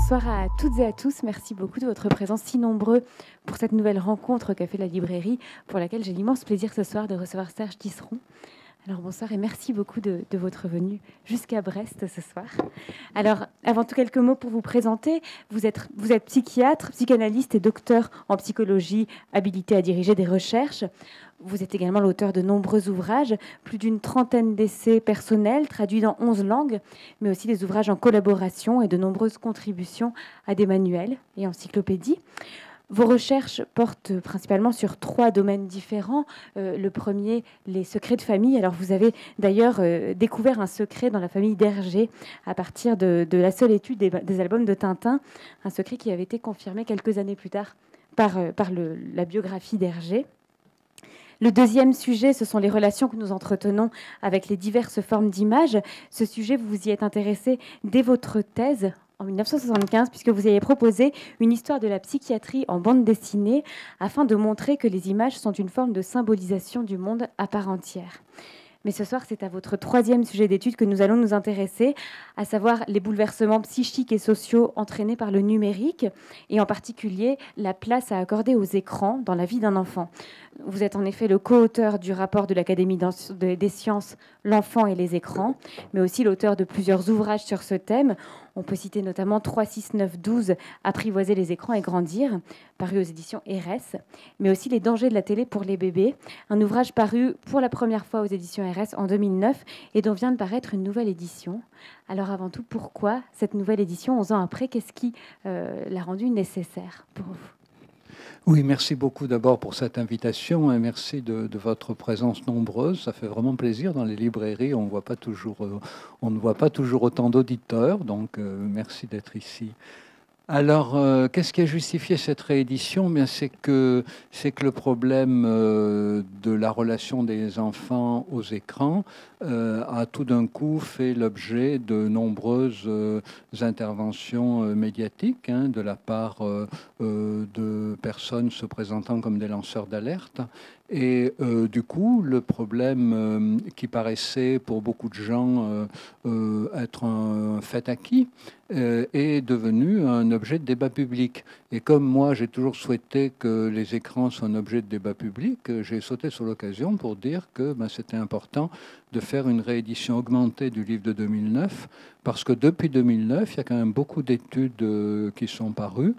Bonsoir à toutes et à tous. Merci beaucoup de votre présence si nombreux pour cette nouvelle rencontre qu'a fait la librairie, pour laquelle j'ai l'immense plaisir ce soir de recevoir Serge Tisseron. Alors bonsoir et merci beaucoup de votre venue jusqu'à Brest ce soir. Alors avant tout, quelques mots pour vous présenter. Vous êtes psychiatre, psychanalyste et docteur en psychologie, habilité à diriger des recherches. Vous êtes également l'auteur de nombreux ouvrages, plus d'une trentaine d'essais personnels traduits dans 11 langues, mais aussi des ouvrages en collaboration et de nombreuses contributions à des manuels et encyclopédies. Vos recherches portent principalement sur 3 domaines différents. Le premier, les secrets de famille. Alors vous avez d'ailleurs découvert un secret dans la famille d'Hergé à partir de la seule étude des albums de Tintin, un secret qui avait été confirmé quelques années plus tard par la biographie d'Hergé. Le deuxième sujet, ce sont les relations que nous entretenons avec les diverses formes d'images. Ce sujet, vous vous y êtes intéressé dès votre thèse en 1975, puisque vous avez proposé une histoire de la psychiatrie en bande dessinée afin de montrer que les images sont une forme de symbolisation du monde à part entière. Mais ce soir, c'est à votre troisième sujet d'étude que nous allons nous intéresser, à savoir les bouleversements psychiques et sociaux entraînés par le numérique, et en particulier la place à accorder aux écrans dans la vie d'un enfant. Vous êtes en effet le co-auteur du rapport de l'Académie des sciences L'enfant et les écrans, mais aussi l'auteur de plusieurs ouvrages sur ce thème. On peut citer notamment 36912, Apprivoiser les écrans et grandir, paru aux éditions RS, mais aussi Les dangers de la télé pour les bébés, un ouvrage paru pour la première fois aux éditions RS en 2009 et dont vient de paraître une nouvelle édition. Alors avant tout, pourquoi cette nouvelle édition, 11 ans après, qu'est-ce qui l'a rendue nécessaire pour vous ? Oui, merci beaucoup d'abord pour cette invitation et merci de votre présence nombreuse. Ça fait vraiment plaisir dans les librairies. On ne voit pas toujours autant d'auditeurs, donc merci d'être ici. Alors, qu'est-ce qui a justifié cette réédition ? Bien, c'est que le problème de la relation des enfants aux écrans a tout d'un coup fait l'objet de nombreuses interventions médiatiques de la part de personnes se présentant comme des lanceurs d'alerte. Et du coup, le problème qui paraissait pour beaucoup de gens être un fait acquis est devenu un objet de débat public. Et comme moi, j'ai toujours souhaité que les écrans soient un objet de débat public, j'ai sauté sur l'occasion pour dire que c'était important de faire une réédition augmentée du livre de 2009, parce que depuis 2009, il y a quand même beaucoup d'études qui sont parues,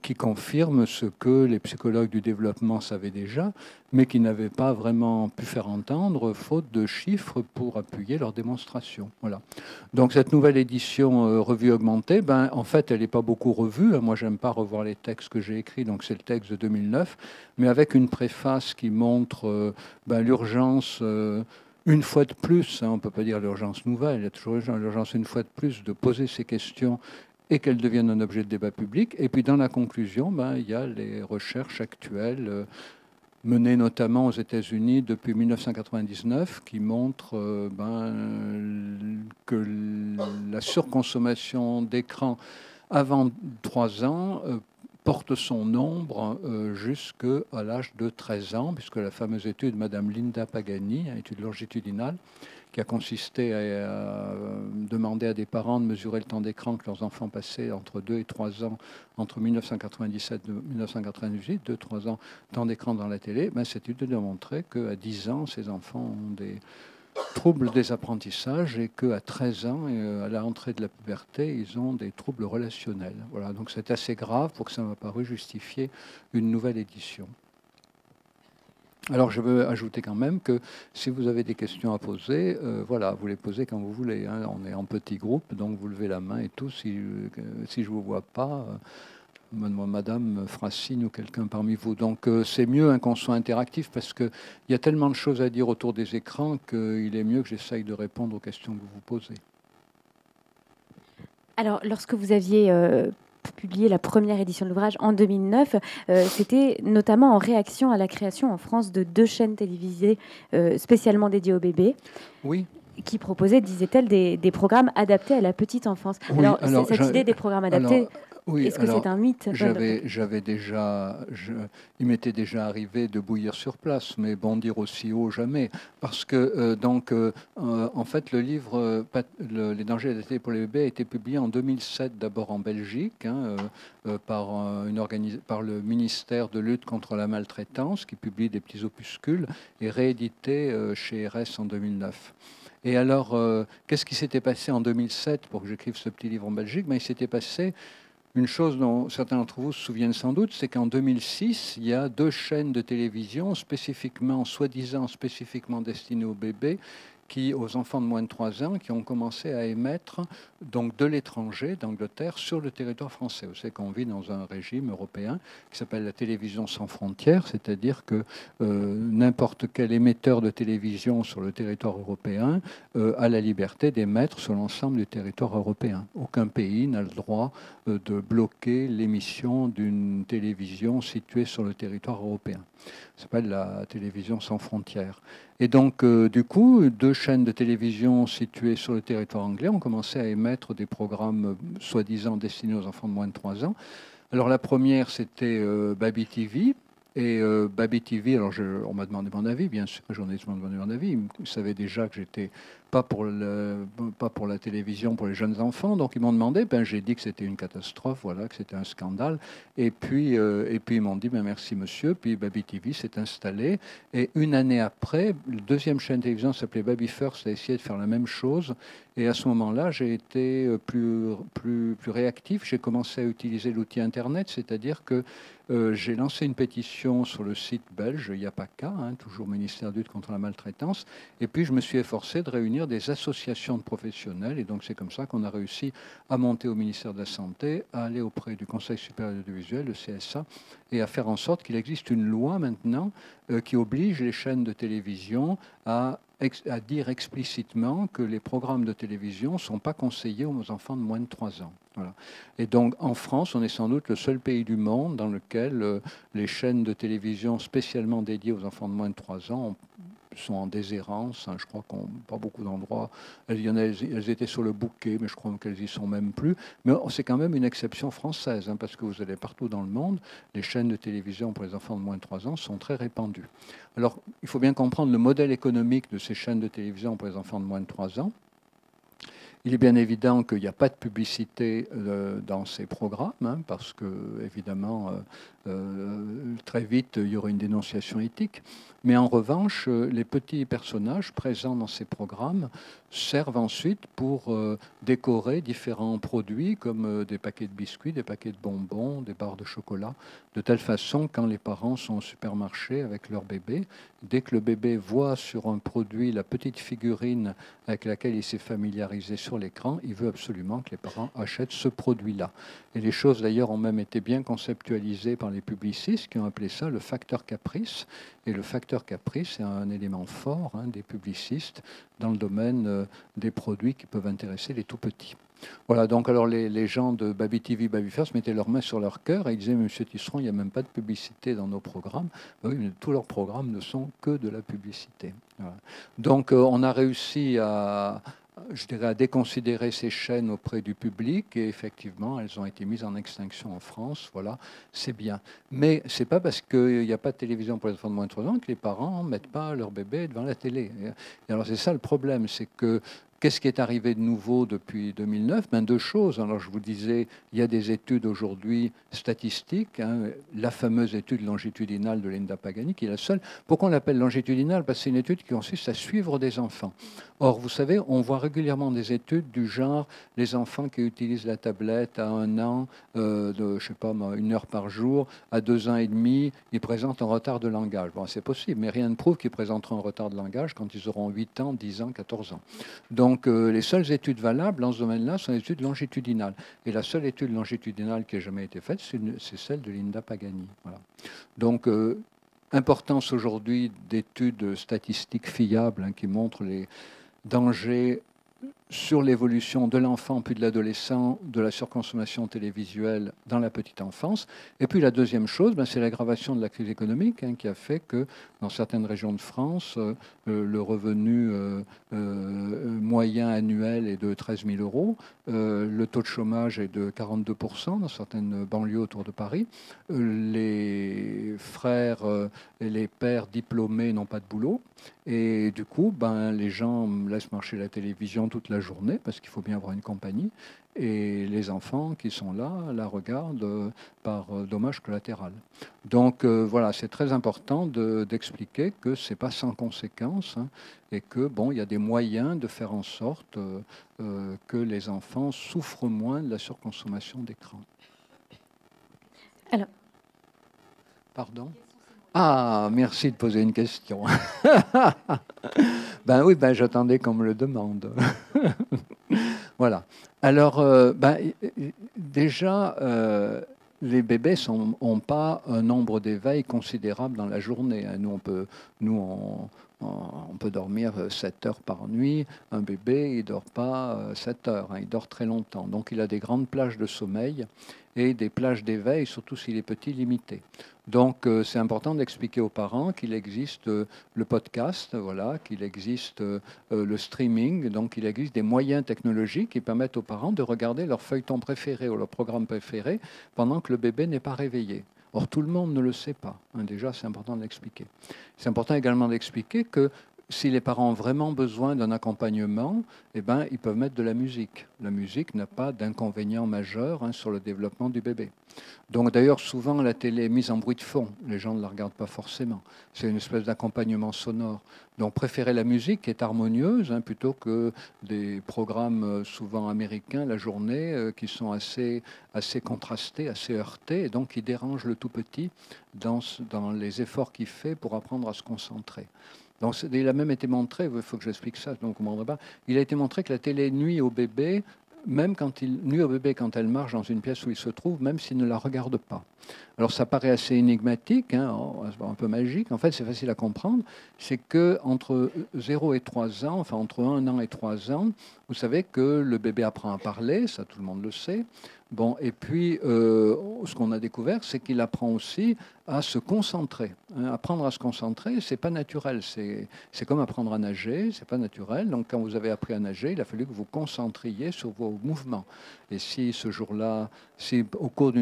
qui confirment ce que les psychologues du développement savaient déjà, mais qui n'avaient pas vraiment pu faire entendre, faute de chiffres pour appuyer leur démonstration. Voilà. Donc cette nouvelle édition revue augmentée, en fait, elle n'est pas beaucoup revue. Moi, j'aime pas revoir les textes que j'ai écrits, donc c'est le texte de 2009, mais avec une préface qui montre l'urgence... une fois de plus, on ne peut pas dire l'urgence nouvelle, il y a toujours l'urgence une fois de plus de poser ces questions et qu'elles deviennent un objet de débat public. Et puis dans la conclusion, il y a les recherches actuelles menées notamment aux États-Unis depuis 1999 qui montrent que la surconsommation d'écran avant 3 ans porte son ombre jusqu'à l'âge de 13 ans, puisque la fameuse étude de Mme Linda Pagani, une étude longitudinale, qui a consisté à demander à des parents de mesurer le temps d'écran que leurs enfants passaient entre 2 et 3 ans, entre 1997 et 1998, 2-3 ans, temps d'écran dans la télé, cette étude a montré qu'à 10 ans, ces enfants ont des troubles des apprentissages et qu'à 13 ans, à la rentrée de la puberté, ils ont des troubles relationnels. Voilà, donc c'est assez grave pour que ça m'a paru justifier une nouvelle édition. Alors je veux ajouter quand même que si vous avez des questions à poser, vous les posez quand vous voulez. On est en petit groupe, donc vous levez la main et tout. Si je ne vous vois pas, Madame fera signe ou quelqu'un parmi vous. Donc c'est mieux qu'on soit interactif parce qu'il y a tellement de choses à dire autour des écrans qu'il est mieux que j'essaye de répondre aux questions que vous vous posez. Alors, lorsque vous aviez publié la première édition de l'ouvrage en 2009, c'était notamment en réaction à la création en France de 2 chaînes télévisées spécialement dédiées aux bébés. Oui. Qui proposaient, disait-elle, des programmes adaptés à la petite enfance. Oui, alors cette idée des programmes adaptés... Oui, Est-ce que c'est alors un mythe? j'avais déjà, il m'était déjà arrivé de bouillir sur place, mais bondir aussi haut jamais, parce que en fait le livre Les dangers de la télé pour les bébés a été publié en 2007 d'abord en Belgique par par le ministère de lutte contre la maltraitance qui publie des petits opuscules et réédité chez RS en 2009. Et alors, qu'est-ce qui s'était passé en 2007 pour que j'écrive ce petit livre en Belgique? Ben, il s'était passé une chose dont certains d'entre vous se souviennent sans doute, c'est qu'en 2006, il y a deux chaînes de télévision spécifiquement, soi-disant spécifiquement destinées aux bébés, aux enfants de moins de 3 ans, qui ont commencé à émettre donc de l'étranger, d'Angleterre, sur le territoire français. Vous savez qu'on vit dans un régime européen qui s'appelle la télévision sans frontières, c'est-à-dire que n'importe quel émetteur de télévision sur le territoire européen a la liberté d'émettre sur l'ensemble du territoire européen. Aucun pays n'a le droit de bloquer l'émission d'une télévision située sur le territoire européen. Ça s'appelle la télévision sans frontières. Et donc, du coup, deux chaînes de télévision situées sur le territoire anglais ont commencé à émettre des programmes soi-disant destinés aux enfants de moins de 3 ans. Alors, la première, c'était Baby TV. Et Baby TV, alors on m'a demandé mon avis, bien sûr, les journalistes m'ont demandé mon avis. Ils savaient déjà que j'étais pas pour la télévision pour les jeunes enfants, donc ils m'ont demandé, ben, j'ai dit que c'était une catastrophe, voilà, que c'était un scandale. Et puis ils m'ont dit, ben, merci monsieur, puis Baby TV s'est installé. Et une année après, la deuxième chaîne de télévision s'appelait Baby First, a essayé de faire la même chose. Et à ce moment-là, j'ai été plus réactif. J'ai commencé à utiliser l'outil Internet, c'est-à-dire que j'ai lancé une pétition sur le site belge Yapaka, toujours ministère de lutte contre la maltraitance. Et puis, je me suis efforcé de réunir des associations de professionnels. Et donc, c'est comme ça qu'on a réussi à monter au ministère de la Santé, à aller auprès du Conseil supérieur de l'audiovisuel, le CSA, et à faire en sorte qu'il existe une loi maintenant qui oblige les chaînes de télévision à dire explicitement que les programmes de télévision ne sont pas conseillés aux enfants de moins de 3 ans. Voilà. Et donc en France, on est sans doute le seul pays du monde dans lequel les chaînes de télévision spécialement dédiées aux enfants de moins de 3 ans sont en déshérence. Je crois qu'on pas beaucoup d'endroits. Elles étaient sur le bouquet, mais je crois qu'elles y sont même plus. Mais c'est quand même une exception française, parce que vous allez partout dans le monde, les chaînes de télévision pour les enfants de moins de 3 ans sont très répandues. Alors, il faut bien comprendre le modèle économique de ces chaînes de télévision pour les enfants de moins de 3 ans. Il est bien évident qu'il n'y a pas de publicité dans ces programmes, parce que, évidemment, très vite, il y aurait une dénonciation éthique. Mais en revanche, les petits personnages présents dans ces programmes servent ensuite pour décorer différents produits, comme des paquets de biscuits, des paquets de bonbons, des barres de chocolat, de telle façon, quand les parents sont au supermarché avec leur bébé, dès que le bébé voit sur un produit la petite figurine avec laquelle il s'est familiarisé sur l'écran, il veut absolument que les parents achètent ce produit-là. Et les choses, d'ailleurs, ont même été bien conceptualisées par les publicistes qui ont appelé ça le facteur caprice. Et le facteur caprice est un élément fort des publicistes dans le domaine des produits qui peuvent intéresser les tout-petits. Voilà, donc alors les gens de Baby TV, Baby First mettaient leurs mains sur leur cœur et ils disaient, Monsieur Tisseron, il n'y a même pas de publicité dans nos programmes. Ben oui, mais tous leurs programmes ne sont que de la publicité. Voilà. Donc on a réussi à déconsidérer ces chaînes auprès du public et effectivement, elles ont été mises en extinction en France. Voilà, c'est bien. Mais c'est pas parce qu'il n'y a pas de télévision pour les enfants de moins de 3 ans que les parents ne mettent pas leur bébé devant la télé. Et alors c'est ça le problème, c'est que qu'est-ce qui est arrivé de nouveau depuis 2009? Ben, deux choses. Alors, je vous disais, il y a des études aujourd'hui statistiques, la fameuse étude longitudinale de Linda Pagani, qui est la seule. Pourquoi on l'appelle longitudinale? Parce que c'est une étude qui consiste à suivre des enfants. Or, vous savez, on voit régulièrement des études du genre les enfants qui utilisent la tablette à 1 an, je sais pas, 1 heure par jour, à 2 ans et demi, ils présentent un retard de langage. Bon, c'est possible, mais rien ne prouve qu'ils présenteront un retard de langage quand ils auront 8 ans, 10 ans, 14 ans. Donc, les seules études valables dans ce domaine-là sont les études longitudinales. Et la seule étude longitudinale qui a jamais été faite, c'est celle de Linda Pagani. Voilà. Donc, importance aujourd'hui d'études statistiques fiables qui montrent les dangers sur l'évolution de l'enfant puis de l'adolescent, de la surconsommation télévisuelle dans la petite enfance. Et puis la deuxième chose, c'est l'aggravation de la crise économique qui a fait que dans certaines régions de France, le revenu moyen annuel est de 13 000 euros, le taux de chômage est de 42% dans certaines banlieues autour de Paris, les frères et les pères diplômés n'ont pas de boulot, et du coup, les gens laissent marcher la télévision toute la journée parce qu'il faut bien avoir une compagnie. Et les enfants qui sont là la regardent par dommage collatéral. Donc voilà, c'est très important d'expliquer que ce n'est pas sans conséquence et que il y a des moyens de faire en sorte que les enfants souffrent moins de la surconsommation d'écran. Alors, pardon? Ah, merci de poser une question. Oui, j'attendais qu'on me le demande. Voilà. Alors, déjà, les bébés n'ont pas un nombre d'éveils considérable dans la journée. Nous, on peut dormir 7 heures par nuit. Un bébé, il ne dort pas 7 heures. Il dort très longtemps. Donc, il a des grandes plages de sommeil et des plages d'éveil, surtout s'il est petit, limitées. Donc, c'est important d'expliquer aux parents qu'il existe le podcast, voilà, qu'il existe le streaming, donc il existe des moyens technologiques qui permettent aux parents de regarder leur feuilleton préféré ou leur programme préféré pendant que le bébé n'est pas réveillé. Or, tout le monde ne le sait pas. Déjà, c'est important de l'expliquer. C'est important également d'expliquer que si les parents ont vraiment besoin d'un accompagnement, ils peuvent mettre de la musique. La musique n'a pas d'inconvénient majeur sur le développement du bébé. Donc d'ailleurs, souvent, la télé est mise en bruit de fond. Les gens ne la regardent pas forcément. C'est une espèce d'accompagnement sonore. Donc préférez la musique qui est harmonieuse plutôt que des programmes souvent américains la journée qui sont assez contrastés, assez heurtés et donc qui dérangent le tout petit dans les efforts qu'il fait pour apprendre à se concentrer. Donc, il a même été montré, il faut que j'explique ça, donc on ne comprendra pas, il a été montré que la télé nuit au bébé, même quand il nuit au bébé quand elle marche dans une pièce où il se trouve, même s'il ne la regarde pas. Alors ça paraît assez énigmatique, un peu magique, en fait c'est facile à comprendre, c'est qu'entre 0 et 3 ans, enfin entre 1 an et 3 ans, vous savez que le bébé apprend à parler, ça tout le monde le sait. Et puis ce qu'on a découvert, c'est qu'il apprend aussi à se concentrer. Apprendre à se concentrer, c'est pas naturel. C'est comme apprendre à nager, c'est pas naturel. Donc quand vous avez appris à nager, il a fallu que vous concentriez sur vos mouvements. Et si ce jour-là, si au cours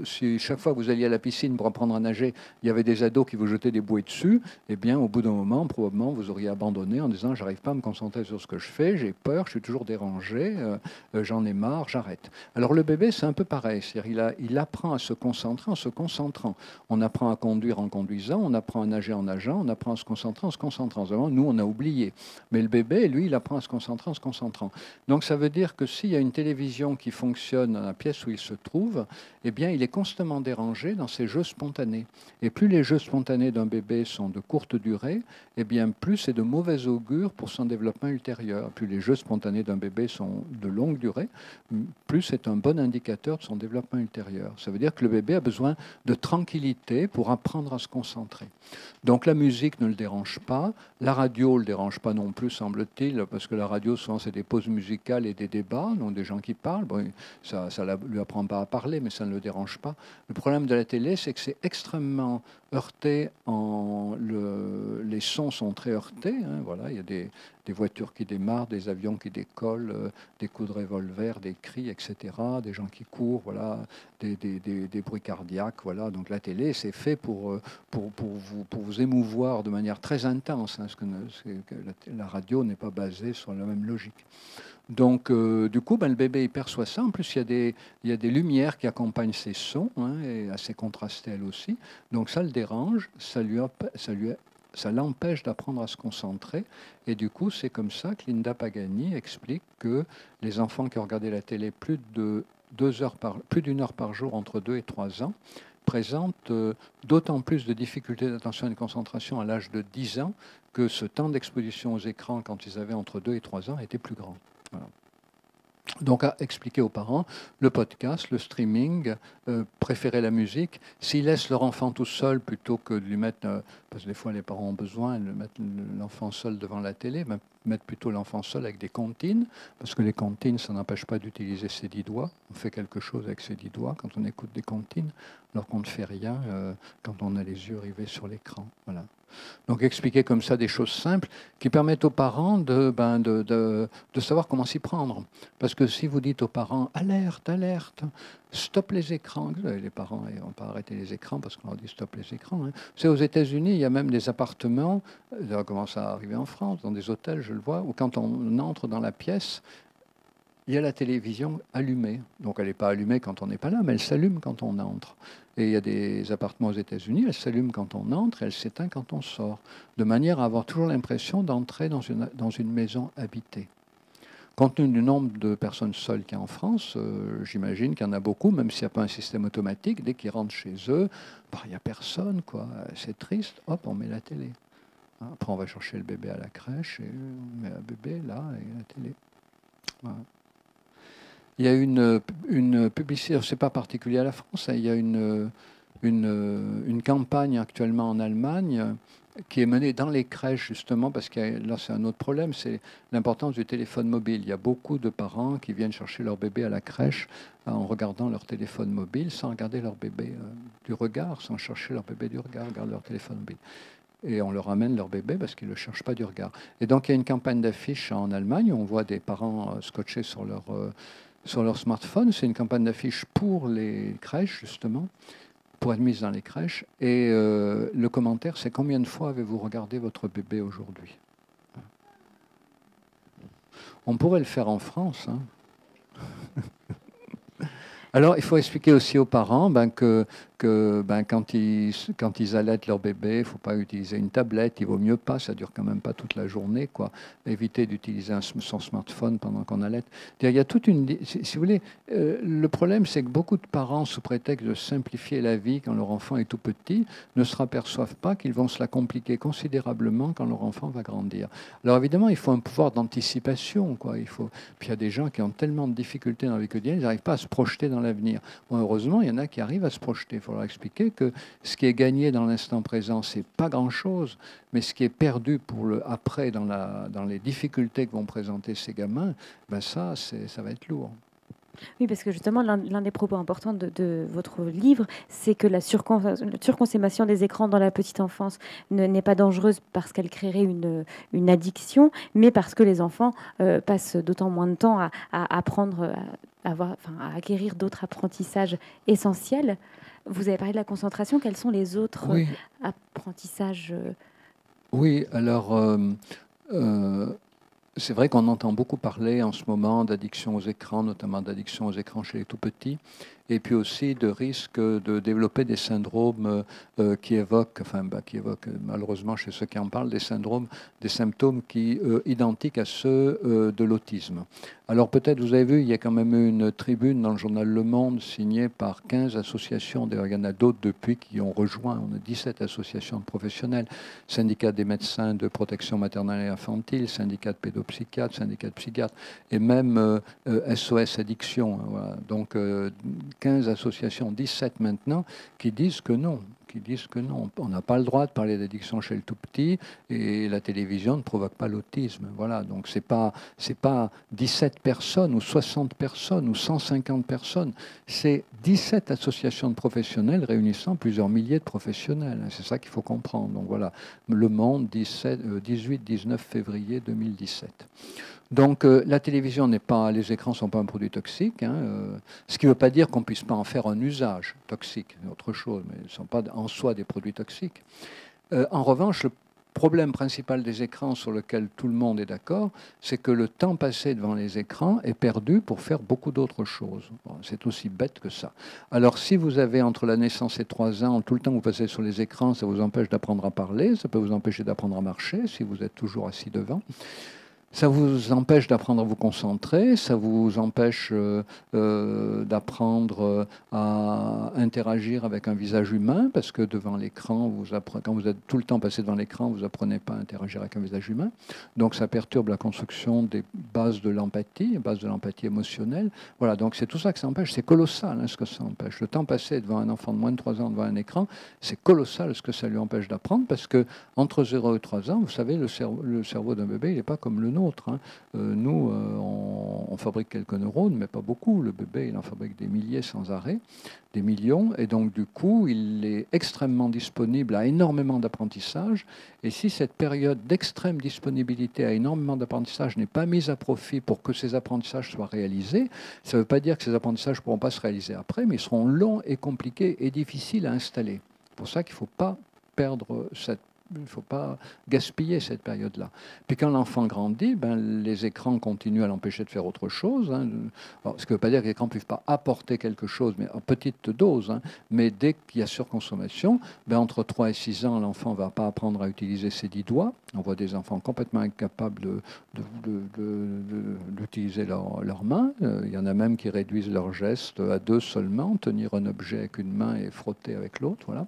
si chaque fois que vous alliez à la piscine pour apprendre à nager, il y avait des ados qui vous jetaient des bouées dessus, eh bien au bout d'un moment, probablement, vous auriez abandonné en disant j'arrive pas à me concentrer sur ce que je fais, j'ai peur, je suis toujours dérangé, j'en ai marre, j'arrête. Alors le bébé, c'est un peu pareil. C'est-à-dire, il apprend à se concentrer en se concentrant. On apprend à conduire en conduisant, on apprend à nager en nageant, on apprend à se concentrer en se concentrant. Nous, on a oublié. Mais le bébé, lui, il apprend à se concentrer en se concentrant. Donc ça veut dire que s'il y a une télévision qui fonctionne dans la pièce où il se trouve, eh bien, il est constamment dérangé dans ses jeux spontanés. Et plus les jeux spontanés d'un bébé sont de courte durée, eh bien, plus c'est de mauvais augure pour son développement ultérieur. Plus les jeux spontanés d'un bébé sont de longue durée, plus c'est un bon indicateur de son développement ultérieur. Ça veut dire que le bébé a besoin de tranquillité pour apprendre à se concentrer. Donc la musique ne le dérange pas, la radio ne le dérange pas non plus, semble-t-il, parce que la radio, souvent, c'est des pauses musicales et des débats, donc des gens qui parlent. Ça ne lui apprend pas à parler, mais ça ne le dérange pas. Le problème de la télé, c'est que c'est extrêmement heurté. Les sons sont très heurtés. Voilà, il y a des voitures qui démarrent, des avions qui décollent, des coups de revolver, des cris, etc., des gens qui courent, voilà, des bruits cardiaques. Voilà. Donc la télé, c'est fait pour vous émouvoir de manière très intense, parce que la radio n'est pas basée sur la même logique. Donc, du coup, le bébé il perçoit ça. En plus, il y a des lumières qui accompagnent ces sons, et assez contrastées elles aussi. Donc, ça le dérange, ça l'empêche d'apprendre à se concentrer. Et du coup, c'est comme ça que Linda Pagani explique que les enfants qui ont regardé la télé plus d'une heure par jour entre 2 et 3 ans présentent d'autant plus de difficultés d'attention et de concentration à l'âge de 10 ans que ce temps d'exposition aux écrans quand ils avaient entre 2 et 3 ans était plus grand. Voilà. Donc, à expliquer aux parents, le podcast, le streaming, préférer la musique. S'ils laissent leur enfant tout seul plutôt que de lui mettre, parce que des fois les parents ont besoin de mettre l'enfant seul devant la télé, mettre plutôt l'enfant seul avec des comptines, parce que les comptines, ça n'empêche pas d'utiliser ses 10 doigts. On fait quelque chose avec ses 10 doigts quand on écoute des comptines, alors qu'on ne fait rien quand on a les yeux rivés sur l'écran. Voilà. Donc expliquer comme ça des choses simples qui permettent aux parents de savoir comment s'y prendre. Parce que si vous dites aux parents « alerte, alerte », stop les écrans. Les parents n'ont pas arrêté les écrans parce qu'on leur dit stop les écrans. Hein. C'est aux États-Unis, il y a même des appartements, ça commence à arriver en France, dans des hôtels, je le vois, où quand on entre dans la pièce, il y a la télévision allumée. Donc elle n'est pas allumée quand on n'est pas là, mais elle s'allume quand on entre. Et il y a des appartements aux États-Unis, elle s'allume quand on entre, elle s'éteint quand on sort, de manière à avoir toujours l'impression d'entrer dans une maison habitée. Compte tenu du nombre de personnes seules qu'il y a en France, j'imagine qu'il y en a beaucoup, même s'il n'y a pas un système automatique, dès qu'ils rentrent chez eux, il n'y a personne, quoi. C'est triste, hop, on met la télé. Après, on va chercher le bébé à la crèche, et on met le bébé là, et la télé. Voilà. Il y a une publicité, ce n'est pas particulier à la France, hein, il y a une campagne actuellement en Allemagne qui est menée dans les crèches, justement, parce que là, c'est un autre problème, c'est l'importance du téléphone mobile. Il y a beaucoup de parents qui viennent chercher leur bébé à la crèche en regardant leur téléphone mobile, sans regarder leur bébé du regard, sans chercher leur bébé du regard, regardent leur téléphone mobile. Et on leur amène leur bébé parce qu'ils ne le cherchent pas du regard. Et donc, il y a une campagne d'affiches en Allemagne où on voit des parents scotchés sur leur smartphone. C'est une campagne d'affiches pour les crèches, justement, pour être mise dans les crèches. Et le commentaire, c'est combien de fois avez-vous regardé votre bébé aujourd'hui? On pourrait le faire en France. Hein. Alors, il faut expliquer aussi aux parents que quand ils allaitent leur bébé, il ne faut pas utiliser une tablette, il vaut mieux pas, ça ne dure quand même pas toute la journée, quoi. Éviter d'utiliser son smartphone pendant qu'on allaite. Il y a toute une... Si vous voulez, le problème, c'est que beaucoup de parents, sous prétexte de simplifier la vie quand leur enfant est tout petit, ne se aperçoivent pas qu'ils vont se la compliquer considérablement quand leur enfant va grandir. Alors évidemment, il faut un pouvoir d'anticipation, quoi. Puis il y a des gens qui ont tellement de difficultés dans la vie quotidienne, ils n'arrivent pas à se projeter dans l'avenir. Bon, heureusement, il y en a qui arrivent à se projeter. Il faut leur expliquer que ce qui est gagné dans l'instant présent, c'est pas grand-chose, mais ce qui est perdu pour le après, dans les difficultés que vont présenter ces gamins, ça va être lourd. Oui, parce que justement, l'un des propos importants de votre livre, c'est que la surconsommation des écrans dans la petite enfance n'est pas dangereuse parce qu'elle créerait une addiction, mais parce que les enfants passent d'autant moins de temps à apprendre, à acquérir d'autres apprentissages essentiels. Vous avez parlé de la concentration. Quels sont les autres apprentissages Oui, alors... c'est vrai qu'on entend beaucoup parler en ce moment d'addiction aux écrans, notamment d'addiction aux écrans chez les tout-petits, et puis aussi de risque de développer des syndromes qui évoquent malheureusement chez ceux qui en parlent, des symptômes identiques à ceux de l'autisme. Alors peut-être, vous avez vu, il y a quand même eu une tribune dans le journal Le Monde signée par 15 associations, d'ailleurs il y en a d'autres depuis qui ont rejoint, on a 17 associations de professionnels, syndicat des médecins de protection maternelle et infantile, syndicat de pédopsychiatres, syndicat de psychiatres, et même SOS Addiction. Hein, voilà. Donc 15 associations, 17 maintenant, qui disent que non. On n'a pas le droit de parler d'addiction chez le tout petit et la télévision ne provoque pas l'autisme. Voilà, donc c'est pas 17 personnes ou 60 personnes ou 150 personnes, c'est 17 associations de professionnels réunissant plusieurs milliers de professionnels. C'est ça qu'il faut comprendre. Donc voilà, Le Monde, 18-19 février 2017. Donc la télévision les écrans ne sont pas un produit toxique, hein, ce qui ne veut pas dire qu'on ne puisse pas en faire un usage toxique, c'est autre chose, mais ils ne sont pas en soi des produits toxiques. En revanche, le problème principal des écrans sur lequel tout le monde est d'accord, c'est que le temps passé devant les écrans est perdu pour faire beaucoup d'autres choses. Bon, c'est aussi bête que ça. Alors si vous avez entre la naissance et 3 ans, tout le temps que vous passez sur les écrans, ça vous empêche d'apprendre à parler, ça peut vous empêcher d'apprendre à marcher si vous êtes toujours assis devant. Ça vous empêche d'apprendre à vous concentrer, ça vous empêche d'apprendre à interagir avec un visage humain, parce que devant l'écran, quand vous êtes tout le temps passé devant l'écran, vous apprenez pas à interagir avec un visage humain. Donc ça perturbe la construction des bases de l'empathie, émotionnelle. Voilà, donc c'est tout ça que ça empêche. C'est colossal ce que ça empêche. Le temps passé devant un enfant de moins de 3 ans devant un écran, c'est colossal ce que ça lui empêche d'apprendre, parce que entre 0 et 3 ans, vous savez, le cerveau d'un bébé, il n'est pas comme le nôtre. Nous, on fabrique quelques neurones, mais pas beaucoup. Le bébé, il en fabrique des milliers sans arrêt, des millions, et donc du coup, il est extrêmement disponible à énormément d'apprentissage. Et si cette période d'extrême disponibilité à énormément d'apprentissage n'est pas mise à profit pour que ces apprentissages soient réalisés, ça ne veut pas dire que ces apprentissages ne pourront pas se réaliser après, mais ils seront longs et compliqués et difficiles à installer. C'est pour ça qu'il ne faut pas perdre il ne faut pas gaspiller cette période-là. Puis quand l'enfant grandit, les écrans continuent à l'empêcher de faire autre chose. Alors, ce qui ne veut pas dire que l'écran ne puisse pas apporter quelque chose, mais en petite dose. Mais dès qu'il y a surconsommation, entre 3 et 6 ans, l'enfant ne va pas apprendre à utiliser ses 10 doigts. On voit des enfants complètement incapables d'utiliser leurs mains. Il y en a même qui réduisent leurs gestes à 2 seulement, tenir un objet avec une main et frotter avec l'autre. Voilà.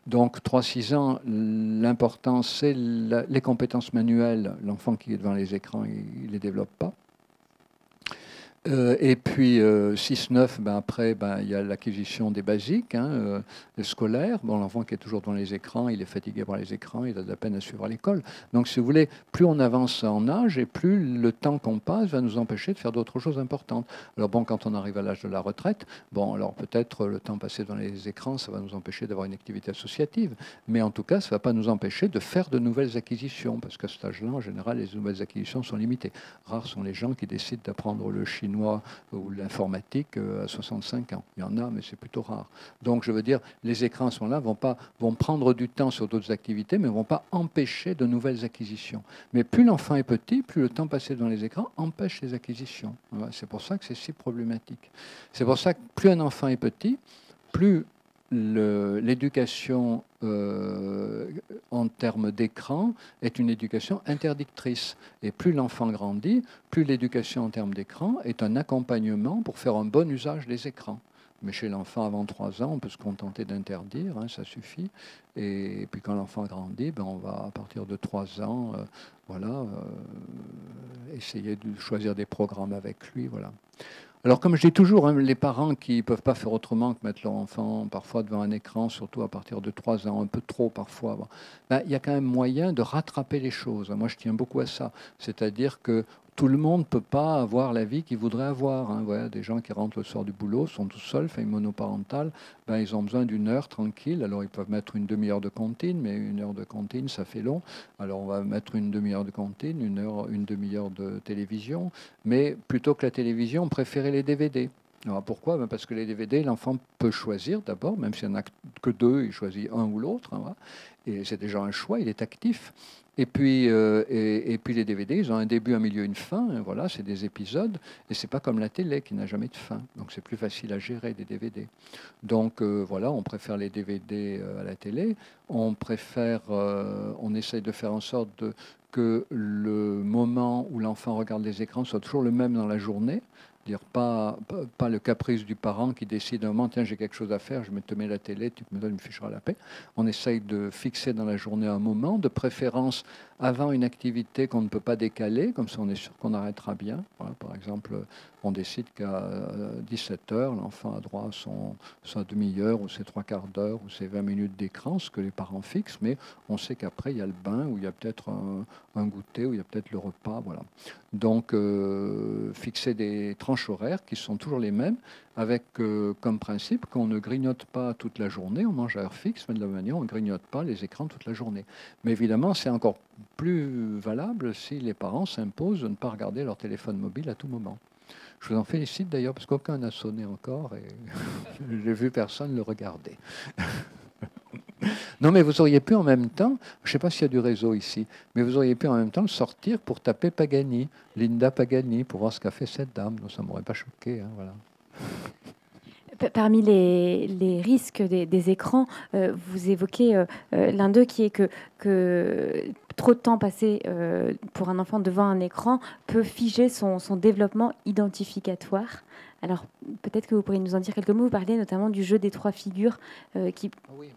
Donc 3-6 ans, l'important c'est les compétences manuelles. L'enfant qui est devant les écrans, il ne les développe pas. Et puis 6-9, après, il y a l'acquisition des basiques, des scolaires. Bon, l'enfant qui est toujours devant les écrans, il est fatigué par les écrans, il a de la peine à suivre à l'école. Donc, si vous voulez, plus on avance en âge et plus le temps qu'on passe va nous empêcher de faire d'autres choses importantes. Alors bon, quand on arrive à l'âge de la retraite, alors peut-être le temps passé dans les écrans, ça va nous empêcher d'avoir une activité associative. Mais en tout cas, ça ne va pas nous empêcher de faire de nouvelles acquisitions, parce qu'à cet âge-là, en général, les nouvelles acquisitions sont limitées. Rares sont les gens qui décident d'apprendre le chinois ou l'informatique à 65 ans. Il y en a, mais c'est plutôt rare. Donc, je veux dire, les écrans sont là, vont prendre du temps sur d'autres activités, mais ne vont pas empêcher de nouvelles acquisitions. Mais plus l'enfant est petit, plus le temps passé dans les écrans empêche les acquisitions. Voilà, c'est pour ça que c'est si problématique. C'est pour ça que plus un enfant est petit, plus l'éducation en termes d'écran est une éducation interdictrice. Et plus l'enfant grandit, plus l'éducation en termes d'écran est un accompagnement pour faire un bon usage des écrans. Mais chez l'enfant avant 3 ans, on peut se contenter d'interdire, ça suffit. Et puis quand l'enfant grandit, on va à partir de 3 ans, essayer de choisir des programmes avec lui. Voilà. Alors, comme je dis toujours, les parents qui ne peuvent pas faire autrement que mettre leur enfant parfois devant un écran, surtout à partir de 3 ans, un peu trop parfois, il y a quand même moyen de rattraper les choses. Moi, je tiens beaucoup à ça. C'est-à-dire que tout le monde ne peut pas avoir la vie qu'il voudrait avoir. Voilà, des gens qui rentrent le soir du boulot, sont tout seuls, famille monoparentale, ils ont besoin d'une heure tranquille. Alors, ils peuvent mettre une demi-heure de comptine, mais une heure de comptine, ça fait long. Alors, on va mettre une demi-heure de comptine, une demi-heure de télévision. Mais plutôt que la télévision, on préférait les DVD. Alors pourquoi? Parce que les DVD, l'enfant peut choisir d'abord, même s'il n'y en a que 2, il choisit un ou l'autre. Voilà. Et c'est déjà un choix, il est actif. Et puis les DVD, ils ont un début, un milieu, une fin. Voilà, c'est des épisodes. Et c'est pas comme la télé qui n'a jamais de fin. Donc c'est plus facile à gérer des DVD. Donc voilà, on préfère les DVD à la télé. On essaye de faire en sorte que le moment où l'enfant regarde les écrans soit toujours le même dans la journée. Dire pas le caprice du parent qui décide un moment, tiens, j'ai quelque chose à faire, je te mets la télé, tu me donnes une fichera la paix. On essaye de fixer dans la journée un moment, de préférence avant une activité qu'on ne peut pas décaler, comme ça on est sûr qu'on arrêtera bien. Voilà, par exemple, on décide qu'à 17h, l'enfant a droit à sa demi-heure ou ses 3/4 d'heure ou ses 20 minutes d'écran, ce que les parents fixent, mais on sait qu'après, il y a le bain, ou il y a peut-être un goûter, ou il y a peut-être le repas. Voilà. Donc, fixer des tranches horaires qui sont toujours les mêmes, avec comme principe qu'on ne grignote pas toute la journée, on mange à heure fixe, mais de la même manière, on ne grignote pas les écrans toute la journée. Mais évidemment, c'est encore plus valable si les parents s'imposent de ne pas regarder leur téléphone mobile à tout moment. Je vous en félicite d'ailleurs, parce qu'aucun n'a sonné encore, et j'ai vu personne le regarder. Non, mais vous auriez pu en même temps, je ne sais pas s'il y a du réseau ici, mais vous auriez pu en même temps le sortir pour taper Pagani, Linda Pagani, pour voir ce qu'a fait cette dame. Donc ça ne m'aurait pas choqué. Voilà. Parmi les risques des écrans, vous évoquez l'un d'eux qui est que trop de temps passé pour un enfant devant un écran peut figer son développement identificatoire. Alors peut-être que vous pourriez nous en dire quelques mots. Vous parlez notamment du jeu des trois figures qui, Oui.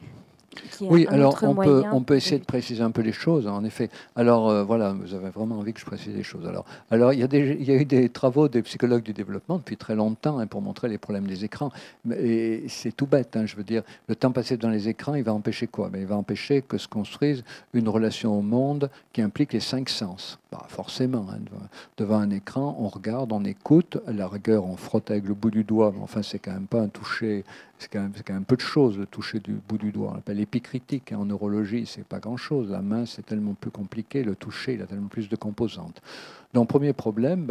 qui est Oui, un alors autre moyen. on peut essayer de préciser un peu les choses, en effet. Alors voilà, vous avez vraiment envie que je précise les choses. Alors il y a eu des travaux des psychologues du développement depuis très longtemps hein, pour montrer les problèmes des écrans. Et c'est tout bête, hein, je veux dire, le temps passé dans les écrans, il va empêcher quoi? Mais il va empêcher que se construise une relation au monde qui implique les cinq sens. Bah, forcément, hein, devant un écran, on regarde, on écoute, à la rigueur, on frotte avec le bout du doigt, mais enfin, c'est quand même pas un toucher. C'est quand même peu de choses de toucher du bout du doigt. On appelle l'épicritique hein, en neurologie, c'est pas grand-chose. La main, c'est tellement plus compliqué. Le toucher, il a tellement plus de composantes. Donc, premier problème,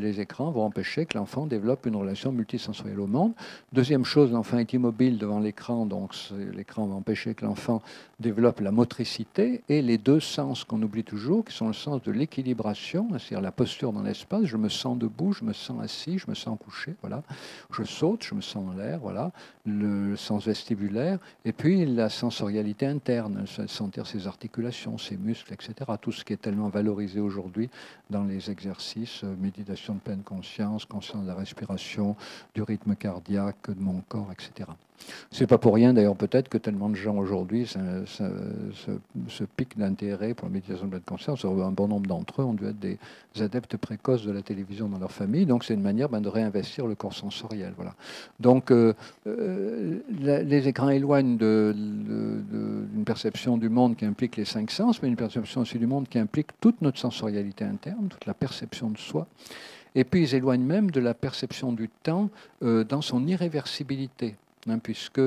les écrans vont empêcher que l'enfant développe une relation multisensorielle au monde. Deuxième chose, l'enfant est immobile devant l'écran, donc l'écran va empêcher que l'enfant développe la motricité et les deux sens qu'on oublie toujours, qui sont le sens de l'équilibration, c'est-à-dire la posture dans l'espace. Je me sens debout, je me sens assis, je me sens couché, voilà. Je saute, je me sens en l'air, voilà. Le sens vestibulaire, et puis la sensorialité interne, sentir ses articulations, ses muscles, etc. Tout ce qui est tellement valorisé aujourd'hui dans les exercices, méditation de pleine conscience, conscience de la respiration, du rythme cardiaque, de mon corps, etc. C'est pas pour rien d'ailleurs peut-être que tellement de gens aujourd'hui se piquent d'intérêt pour la méditation de pleine conscience. Un bon nombre d'entre eux ont dû être des adeptes précoces de la télévision dans leur famille, donc c'est une manière de réinvestir le corps sensoriel. Voilà. Donc les écrans éloignent d'une perception du monde qui implique les cinq sens, mais une perception aussi du monde qui implique toute notre sensorialité interne, toute la perception de soi. Et puis ils éloignent même de la perception du temps dans son irréversibilité. Hein, puisque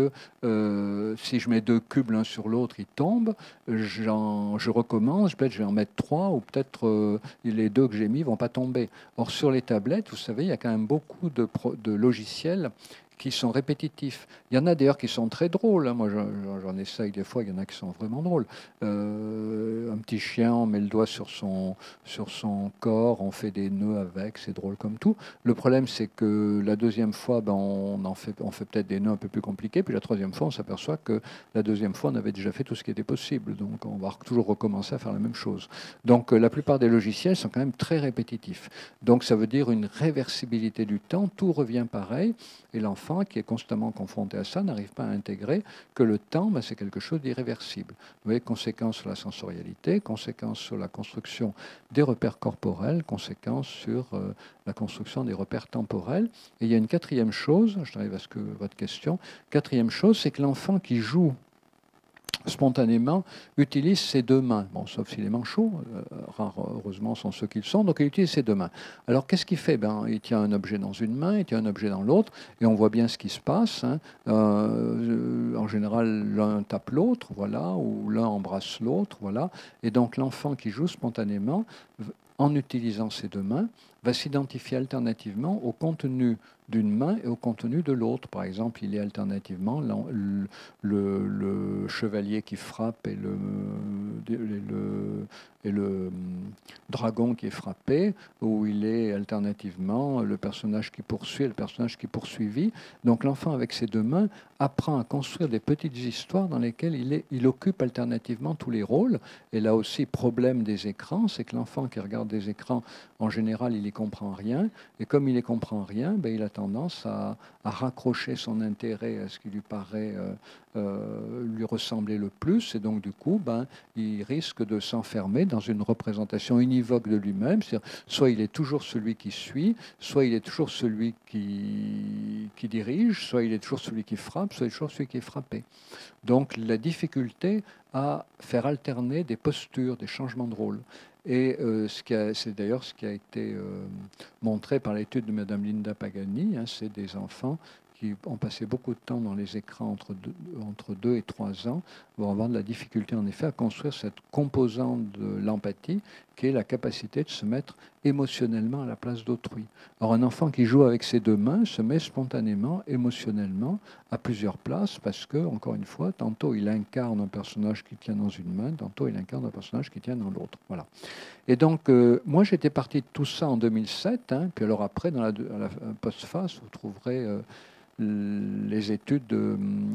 si je mets deux cubes l'un sur l'autre, ils tombent, je recommence, peut-être je vais en mettre trois, ou peut-être les deux que j'ai mis ne vont pas tomber. Or, sur les tablettes, vous savez, il y a quand même beaucoup de logiciels qui sont répétitifs. Il y en a d'ailleurs qui sont très drôles. Hein. Moi, j'en essaye des fois, il y en a qui sont vraiment drôles. Un petit chien, on met le doigt sur son corps, on fait des nœuds avec, c'est drôle comme tout. Le problème, c'est que la deuxième fois, on fait peut-être des nœuds un peu plus compliqués, puis la troisième fois, on s'aperçoit que la deuxième fois, on avait déjà fait tout ce qui était possible. Donc, on va toujours recommencer à faire la même chose. Donc, la plupart des logiciels sont quand même très répétitifs. Donc, ça veut dire une réversibilité du temps, tout revient pareil, et l'enfant qui est constamment confronté à ça n'arrive pas à intégrer que le temps, c'est quelque chose d'irréversible. Vous voyez, conséquence sur la sensorialité, conséquence sur la construction des repères corporels, conséquence sur la construction des repères temporels. Et il y a une quatrième chose, j'arrive à votre question, quatrième chose, c'est que l'enfant qui joue spontanément utilise ses deux mains. Bon, sauf si les manchots, rares heureusement sont ceux qu'ils sont, donc il utilise ses deux mains. Alors qu'est-ce qu'il fait? Il tient un objet dans une main, il tient un objet dans l'autre, et on voit bien ce qui se passe. Hein. En général, l'un tape l'autre, voilà, ou l'un embrasse l'autre, voilà. Et donc l'enfant qui joue spontanément, en utilisant ses deux mains, va s'identifier alternativement au contenu d'une main et au contenu de l'autre. Par exemple, il est alternativement le chevalier qui frappe et le dragon qui est frappé, ou il est alternativement le personnage qui poursuit et le personnage qui est poursuivi. Donc l'enfant, avec ses deux mains, apprend à construire des petites histoires dans lesquelles il occupe alternativement tous les rôles. Et là aussi, problème des écrans, c'est que l'enfant qui regarde des écrans, en général, il n'y comprend rien. Et comme il n'y comprend rien, il a tendance à raccrocher son intérêt à ce qui lui paraît lui ressembler le plus. Et donc, du coup, il risque de s'enfermer dans une représentation univoque de lui-même. Soit il est toujours celui qui suit, soit il est toujours celui qui dirige, soit il est toujours celui qui frappe, soit il est toujours celui qui est frappé. Donc, la difficulté à faire alterner des postures, des changements de rôle. Et c'est d'ailleurs ce qui a été montré par l'étude de Mme Linda Pagani. Hein, c'est des enfants qui ont passé beaucoup de temps dans les écrans entre 2 et 3 ans, vont avoir de la difficulté en effet à construire cette composante de l'empathie qui est la capacité de se mettre émotionnellement à la place d'autrui. Alors un enfant qui joue avec ses deux mains se met spontanément, émotionnellement, à plusieurs places parce que, encore une fois, tantôt il incarne un personnage qui tient dans une main, tantôt il incarne un personnage qui tient dans l'autre. Voilà. Et donc, moi j'étais parti de tout ça en 2007, hein, puis alors après, dans la postface, vous trouverez les études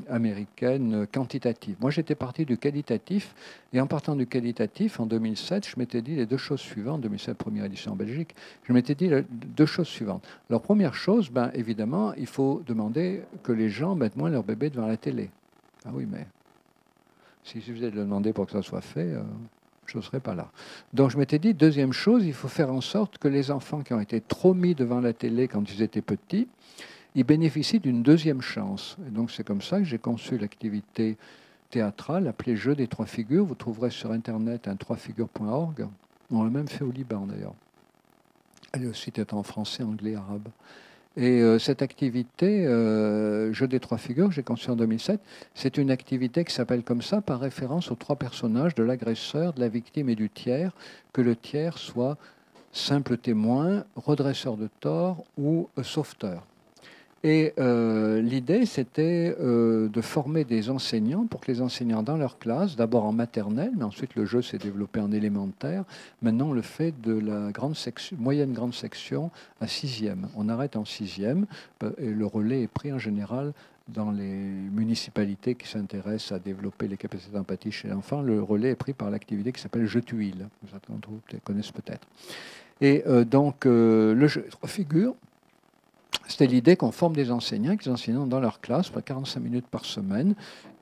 américaines quantitatives. Moi, j'étais parti du qualitatif, et en partant du qualitatif, en 2007, je m'étais dit les deux choses suivantes, 2007, première édition en Belgique, je m'étais dit les deux choses suivantes. Alors, première chose, ben, évidemment, il faut demander que les gens mettent moins leur bébé devant la télé. Ah oui, mais s'il suffisait de le demander pour que ça soit fait, je ne serais pas là. Donc je m'étais dit, deuxième chose, il faut faire en sorte que les enfants qui ont été trop mis devant la télé quand ils étaient petits, ils bénéficient d'une deuxième chance. Et donc c'est comme ça que j'ai conçu l'activité théâtrale appelée Jeu des trois figures. Vous trouverez sur Internet un troisfigures.org. On l'a même fait au Liban d'ailleurs. Le site est en français, anglais, arabe. Et cette activité, Jeu des trois figures, que j'ai conçue en 2007, c'est une activité qui s'appelle comme ça par référence aux trois personnages de l'agresseur, de la victime et du tiers, que le tiers soit simple témoin, redresseur de tort ou sauveteur. Et l'idée, c'était de former des enseignants pour que les enseignants dans leur classe, d'abord en maternelle, mais ensuite le jeu s'est développé en élémentaire. Maintenant, on le fait de la grande section, moyenne grande section à sixième. On arrête en sixième et le relais est pris en général dans les municipalités qui s'intéressent à développer les capacités d'empathie chez l'enfant. Le relais est pris par l'activité qui s'appelle Jeu Tuile. Vous connaissez peut-être. Et donc, le jeu trois figures. C'était l'idée qu'on forme des enseignants, que les enseignants dans leur classe, pour 45 minutes par semaine,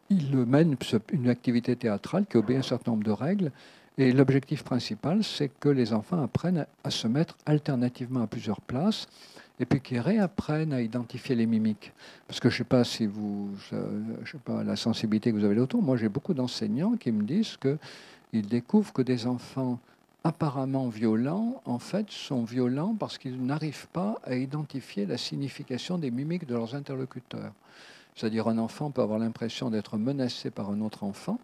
ils mènent une activité théâtrale qui obéit à un certain nombre de règles. Et l'objectif principal, c'est que les enfants apprennent à se mettre alternativement à plusieurs places et puis qu'ils réapprennent à identifier les mimiques. Parce que je ne sais pas si vous, je sais pas la sensibilité que vous avez là autour. Moi, j'ai beaucoup d'enseignants qui me disent qu'ils découvrent que des enfants apparemment violents, en fait, sont violents parce qu'ils n'arrivent pas à identifier la signification des mimiques de leurs interlocuteurs. C'est-à-dire un enfant peut avoir l'impression d'être menacé par un autre enfant,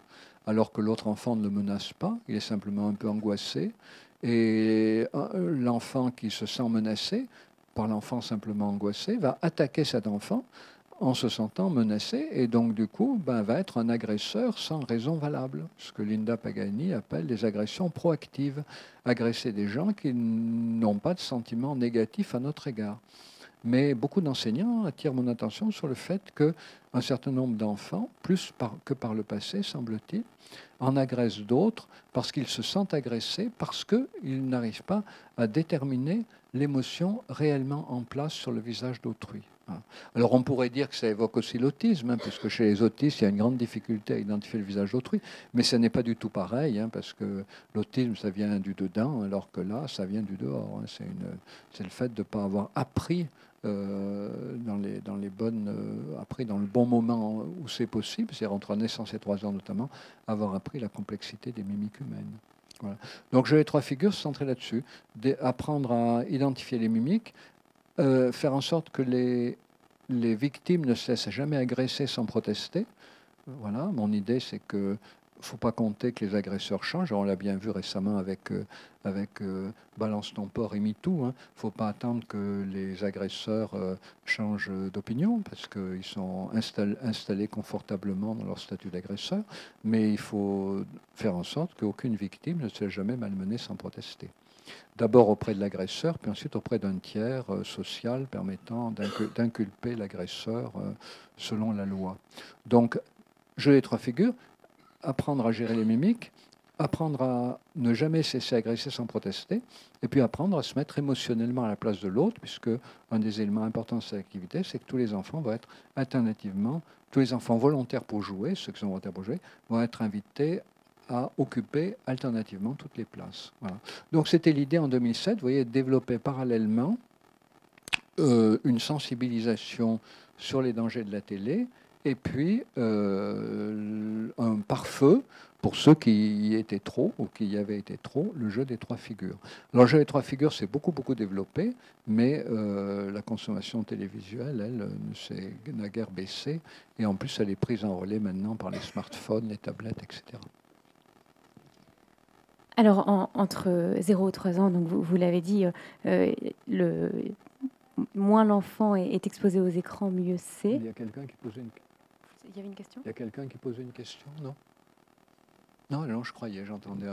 alors que l'autre enfant ne le menace pas, il est simplement un peu angoissé. Et l'enfant qui se sent menacé, par l'enfant simplement angoissé, va attaquer cet enfant en se sentant menacé, et donc du coup va être un agresseur sans raison valable, ce que Linda Pagani appelle les agressions proactives, agresser des gens qui n'ont pas de sentiments négatifs à notre égard. Mais beaucoup d'enseignants attirent mon attention sur le fait qu'un certain nombre d'enfants, que par le passé, semble-t-il, en agressent d'autres parce qu'ils se sentent agressés, parce qu'ils n'arrivent pas à déterminer l'émotion réellement en place sur le visage d'autrui. Alors on pourrait dire que ça évoque aussi l'autisme, hein, puisque chez les autistes, il y a une grande difficulté à identifier le visage d'autrui, mais ce n'est pas du tout pareil, hein, parce que l'autisme, ça vient du dedans, alors que là, ça vient du dehors. Hein. C'est le fait de ne pas avoir appris dans les bonnes, appris dans le bon moment où c'est possible, c'est-à-dire entre naissance et 3 ans notamment, avoir appris la complexité des mimiques humaines. Voilà. Donc Jeu des trois figures se centrer là-dessus, apprendre à identifier les mimiques, faire en sorte que les victimes ne se laissent jamais agresser sans protester. Voilà, mon idée, c'est que ne faut pas compter que les agresseurs changent. On l'a bien vu récemment avec Balance ton port et MeToo. Il ne faut pas attendre que les agresseurs changent d'opinion parce qu'ils sont installés confortablement dans leur statut d'agresseur. Mais il faut faire en sorte qu'aucune victime ne se laisse jamais malmenée sans protester. D'abord auprès de l'agresseur, puis ensuite auprès d'un tiers social permettant d'inculper l'agresseur selon la loi. Donc, Jeu des trois figures, apprendre à gérer les mimiques, apprendre à ne jamais cesser agresser sans protester, et puis apprendre à se mettre émotionnellement à la place de l'autre, puisque un des éléments importants de cette activité, c'est que tous les enfants vont être alternativement, tous les enfants volontaires pour jouer, ceux qui sont volontaires pour jouer, vont être invités à occuper alternativement toutes les places. Voilà. Donc c'était l'idée en 2007, vous voyez, de développer parallèlement une sensibilisation sur les dangers de la télé, et puis un pare-feu pour ceux qui y étaient trop ou qui y avaient été trop, le jeu des trois figures. Alors, le jeu des trois figures s'est beaucoup développé, mais la consommation télévisuelle, elle, n'a guère baissé, et en plus, elle est prise en relais maintenant par les smartphones, les tablettes, etc. Alors, entre 0 et 3 ans, donc vous l'avez dit, moins l'enfant est exposé aux écrans, mieux c'est. Il y a quelqu'un qui posait une question. Il y avait une question ? Il y a quelqu'un qui posait une question, non? Non, je croyais, j'entendais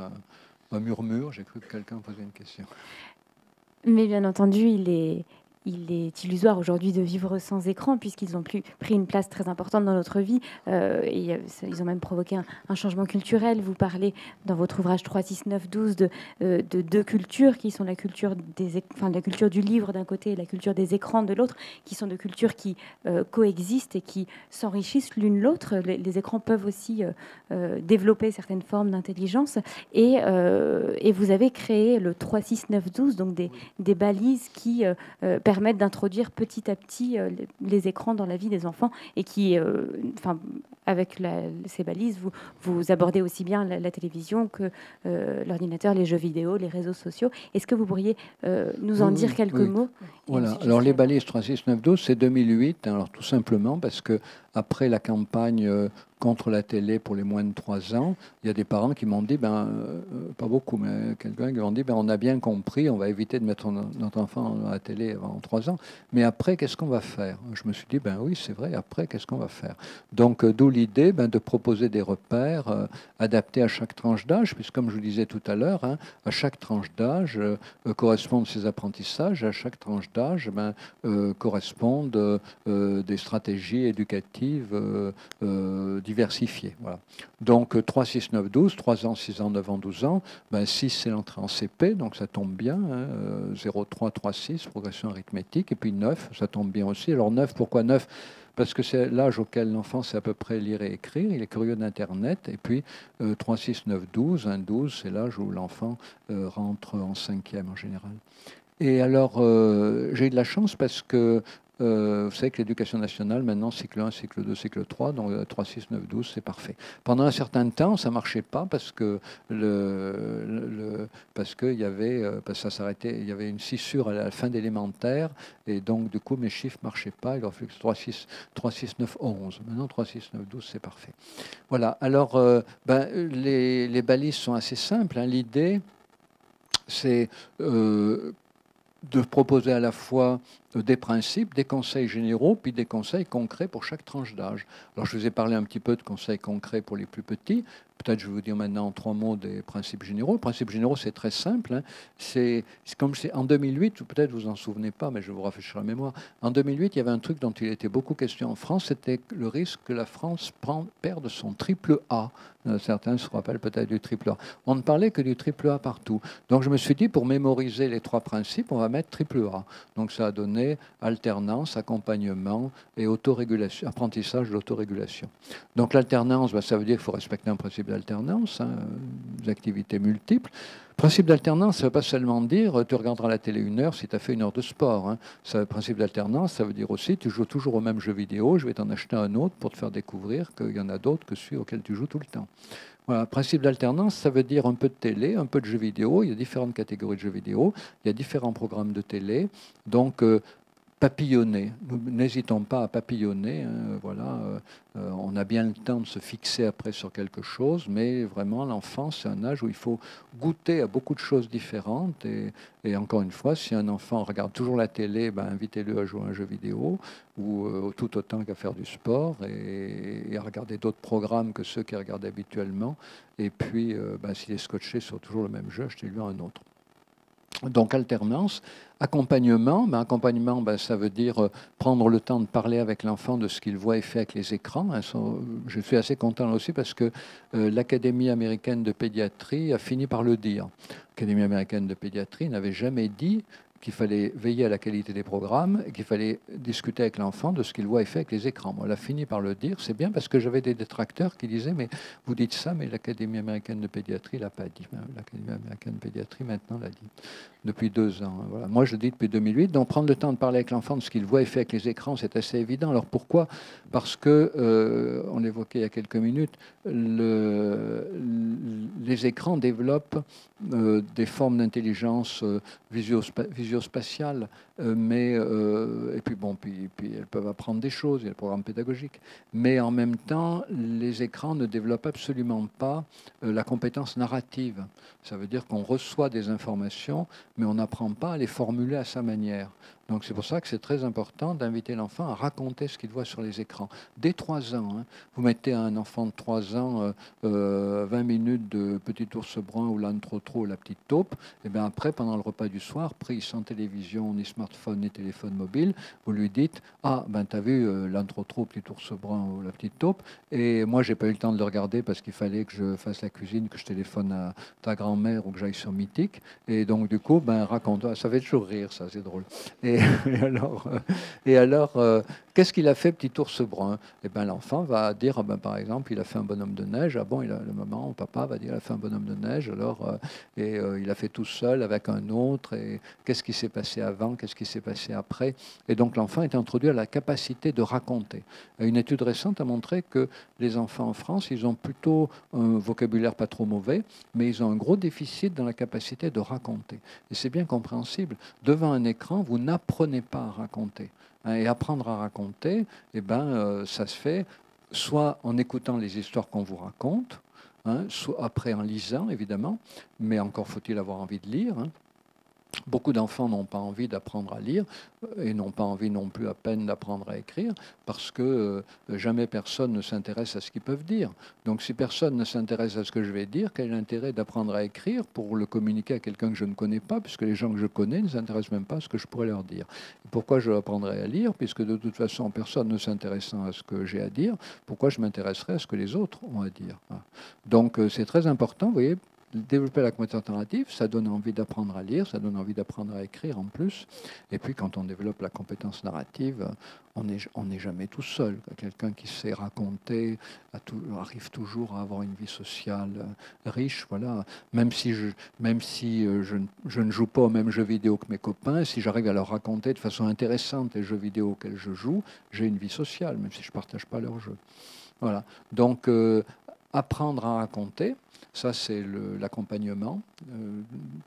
un murmure, j'ai cru que quelqu'un posait une question. Mais bien entendu, il est illusoire aujourd'hui de vivre sans écran, puisqu'ils ont pris une place très importante dans notre vie. Et ils ont même provoqué un changement culturel. Vous parlez dans votre ouvrage 3, 6, 9, 12 de deux cultures qui sont la culture, la culture du livre d'un côté et la culture des écrans de l'autre, qui sont deux cultures qui coexistent et qui s'enrichissent l'une l'autre. Les écrans peuvent aussi développer certaines formes d'intelligence. Et vous avez créé le 3, 6, 9, 12, donc des balises qui permettent d'introduire petit à petit les écrans dans la vie des enfants et qui, avec ces balises, vous abordez aussi bien la télévision que l'ordinateur, les jeux vidéo, les réseaux sociaux. Est-ce que vous pourriez nous en dire quelques mots? Voilà. Alors les balises 3, 6, 9, 12, c'est 2008. Alors tout simplement parce que après la campagne contre la télé pour les moins de 3 ans, il y a des parents qui m'ont dit, pas beaucoup, mais quelqu'un qui m'ont dit, on a bien compris, on va éviter de mettre notre enfant à la télé avant 3 ans, mais après, qu'est-ce qu'on va faire? Je me suis dit, oui, c'est vrai, après, qu'est-ce qu'on va faire? Donc, d'où l'idée de proposer des repères adaptés à chaque tranche d'âge, puisque comme je vous disais tout à l'heure, à chaque tranche d'âge correspondent ces apprentissages, à chaque tranche d'âge correspondent des stratégies éducatives diversifiées. Voilà. Donc 3, 6, 9, 12, 3 ans, 6 ans, 9 ans, 12 ans, 6 c'est l'entrée en CP, donc ça tombe bien, 0, 3, 3, 6, progression arithmétique, et puis 9, ça tombe bien aussi. Alors 9, pourquoi 9? Parce que c'est l'âge auquel l'enfant sait à peu près lire et écrire, il est curieux d'Internet, et puis 3, 6, 9, 12, 12, c'est l'âge où l'enfant rentre en 5e en général. Et alors, j'ai eu de la chance parce que vous savez que l'éducation nationale, maintenant, cycle 1, cycle 2, cycle 3, donc 3, 6, 9, 12, c'est parfait. Pendant un certain temps, ça ne marchait pas parce que il y avait, ça s'arrêtait, il y avait une scissure à la fin d'élémentaire, et donc, du coup, mes chiffres ne marchaient pas. Il aurait fallu que 3, 6, 9, 11. Maintenant, 3, 6, 9, 12, c'est parfait. Voilà. Alors, les balises sont assez simples. L'idée, c'est de proposer à la fois des principes, des conseils généraux, puis des conseils concrets pour chaque tranche d'âge. Alors, je vous ai parlé un petit peu de conseils concrets pour les plus petits. Peut-être je vais vous dire maintenant en 3 mots des principes généraux. Les principes généraux, c'est très simple. C'est comme en 2008, ou peut-être vous vous en souvenez pas, mais je vais vous rafraîchir la mémoire. En 2008, il y avait un truc dont il était beaucoup question en France, c'était le risque que la France perde son triple A. Certains se rappellent peut-être du triple A. On ne parlait que du triple A partout. Donc je me suis dit, pour mémoriser les 3 principes, on va mettre triple A. Donc ça a donné alternance, accompagnement et autorégulation, apprentissage de l'autorégulation. Donc l'alternance, ça veut dire qu'il faut respecter un principe d'alternance, des activités multiples. Principe d'alternance, ça ne veut pas seulement dire tu regarderas la télé 1 heure si tu as fait 1 heure de sport. Principe d'alternance, ça veut dire aussi tu joues toujours au même jeu vidéo, je vais t'en acheter un autre pour te faire découvrir qu'il y en a d'autres que celui auquel tu joues tout le temps. Voilà, principe d'alternance, ça veut dire un peu de télé, un peu de jeux vidéo. Il y a différentes catégories de jeux vidéo, il y a différents programmes de télé. Donc, papillonner. N'hésitons pas à papillonner. Voilà, on a bien le temps de se fixer après sur quelque chose, mais vraiment, l'enfance, c'est un âge où il faut goûter à beaucoup de choses différentes. Et encore une fois, si un enfant regarde toujours la télé, invitez-le à jouer à un jeu vidéo ou tout autant qu'à faire du sport et à regarder d'autres programmes que ceux qu'il regarde habituellement. Et puis, s'il est scotché sur toujours le même jeu, achetez-lui un autre. Donc alternance, accompagnement. Accompagnement, ça veut dire prendre le temps de parler avec l'enfant de ce qu'il voit et fait avec les écrans. Je suis assez content là aussi parce que l'Académie américaine de pédiatrie a fini par le dire. L'Académie américaine de pédiatrie n'avait jamais dit qu'il fallait veiller à la qualité des programmes et qu'il fallait discuter avec l'enfant de ce qu'il voit et fait avec les écrans. Moi, elle a fini par le dire. C'est bien parce que j'avais des détracteurs qui disaient mais vous dites ça, mais l'Académie américaine de pédiatrie l'a pas dit. L'Académie américaine de pédiatrie maintenant l'a dit depuis 2 ans. Voilà. Moi, je dis depuis 2008. Donc, prendre le temps de parler avec l'enfant de ce qu'il voit et fait avec les écrans, c'est assez évident. Alors, pourquoi? Parce que, on l'évoquait il y a quelques minutes, les écrans développent des formes d'intelligence visio-spatiale, et puis elles peuvent apprendre des choses, il y a le programme pédagogique. Mais en même temps, les écrans ne développent absolument pas la compétence narrative. Ça veut dire qu'on reçoit des informations, mais on n'apprend pas à les formuler à sa manière. Donc c'est pour ça que c'est très important d'inviter l'enfant à raconter ce qu'il voit sur les écrans. Dès 3 ans, hein, vous mettez à un enfant de 3 ans 20 minutes de Petit ours brun ou l'âne trotro ou la petite taupe, et bien après, pendant le repas du soir, pris sans télévision, ni smartphone, ni téléphone mobile, vous lui dites « Ah, ben t'as vu l'âne trotro, Petit ours brun ou la petite taupe ?» Et moi, j'ai pas eu le temps de le regarder parce qu'il fallait que je fasse la cuisine, que je téléphone à ta grand-mère ou que j'aille sur Mythique. Et donc, du coup, ben, raconte. Ça fait toujours rire, ça, c'est drôle. Et, et alors qu'est-ce qu'il a fait, Petit ours brun? Et ben, l'enfant va dire, ah ben, par exemple, il a fait un bonhomme de neige. Ah bon, le maman, le papa va dire, il a fait un bonhomme de neige. Alors, il a fait tout seul avec un autre. Et qu'est-ce qui s'est passé avant? Qu'est-ce qui s'est passé après? Et donc, l'enfant est introduit à la capacité de raconter. Une étude récente a montré que les enfants en France, ils ont plutôt un vocabulaire pas trop mauvais, mais ils ont un gros déficit dans la capacité de raconter. Et c'est bien compréhensible. Devant un écran, vous n'apprenez pas à raconter. Et apprendre à raconter, eh ben, ça se fait soit en écoutant les histoires qu'on vous raconte, hein, soit après en lisant, évidemment, mais encore faut-il avoir envie de lire. Hein. Beaucoup d'enfants n'ont pas envie d'apprendre à lire et n'ont pas envie non plus à peine d'apprendre à écrire parce que jamais personne ne s'intéresse à ce qu'ils peuvent dire. Donc si personne ne s'intéresse à ce que je vais dire, quel est l'intérêt d'apprendre à écrire pour le communiquer à quelqu'un que je ne connais pas, puisque les gens que je connais ne s'intéressent même pas à ce que je pourrais leur dire. Et pourquoi je apprendrais à lire, puisque de toute façon personne ne s'intéressant à ce que j'ai à dire, pourquoi je m'intéresserais à ce que les autres ont à dire? Donc c'est très important, vous voyez. Développer la compétence narrative, ça donne envie d'apprendre à lire, ça donne envie d'apprendre à écrire en plus. Et puis quand on développe la compétence narrative, on n'est jamais tout seul. Quelqu'un qui sait raconter arrive toujours à avoir une vie sociale riche. Voilà. Même si, je ne joue pas au même jeu vidéo que mes copains, si j'arrive à leur raconter de façon intéressante les jeux vidéo auxquels je joue, j'ai une vie sociale, même si je ne partage pas leurs jeux. Voilà. Donc, apprendre à raconter, ça c'est l'accompagnement,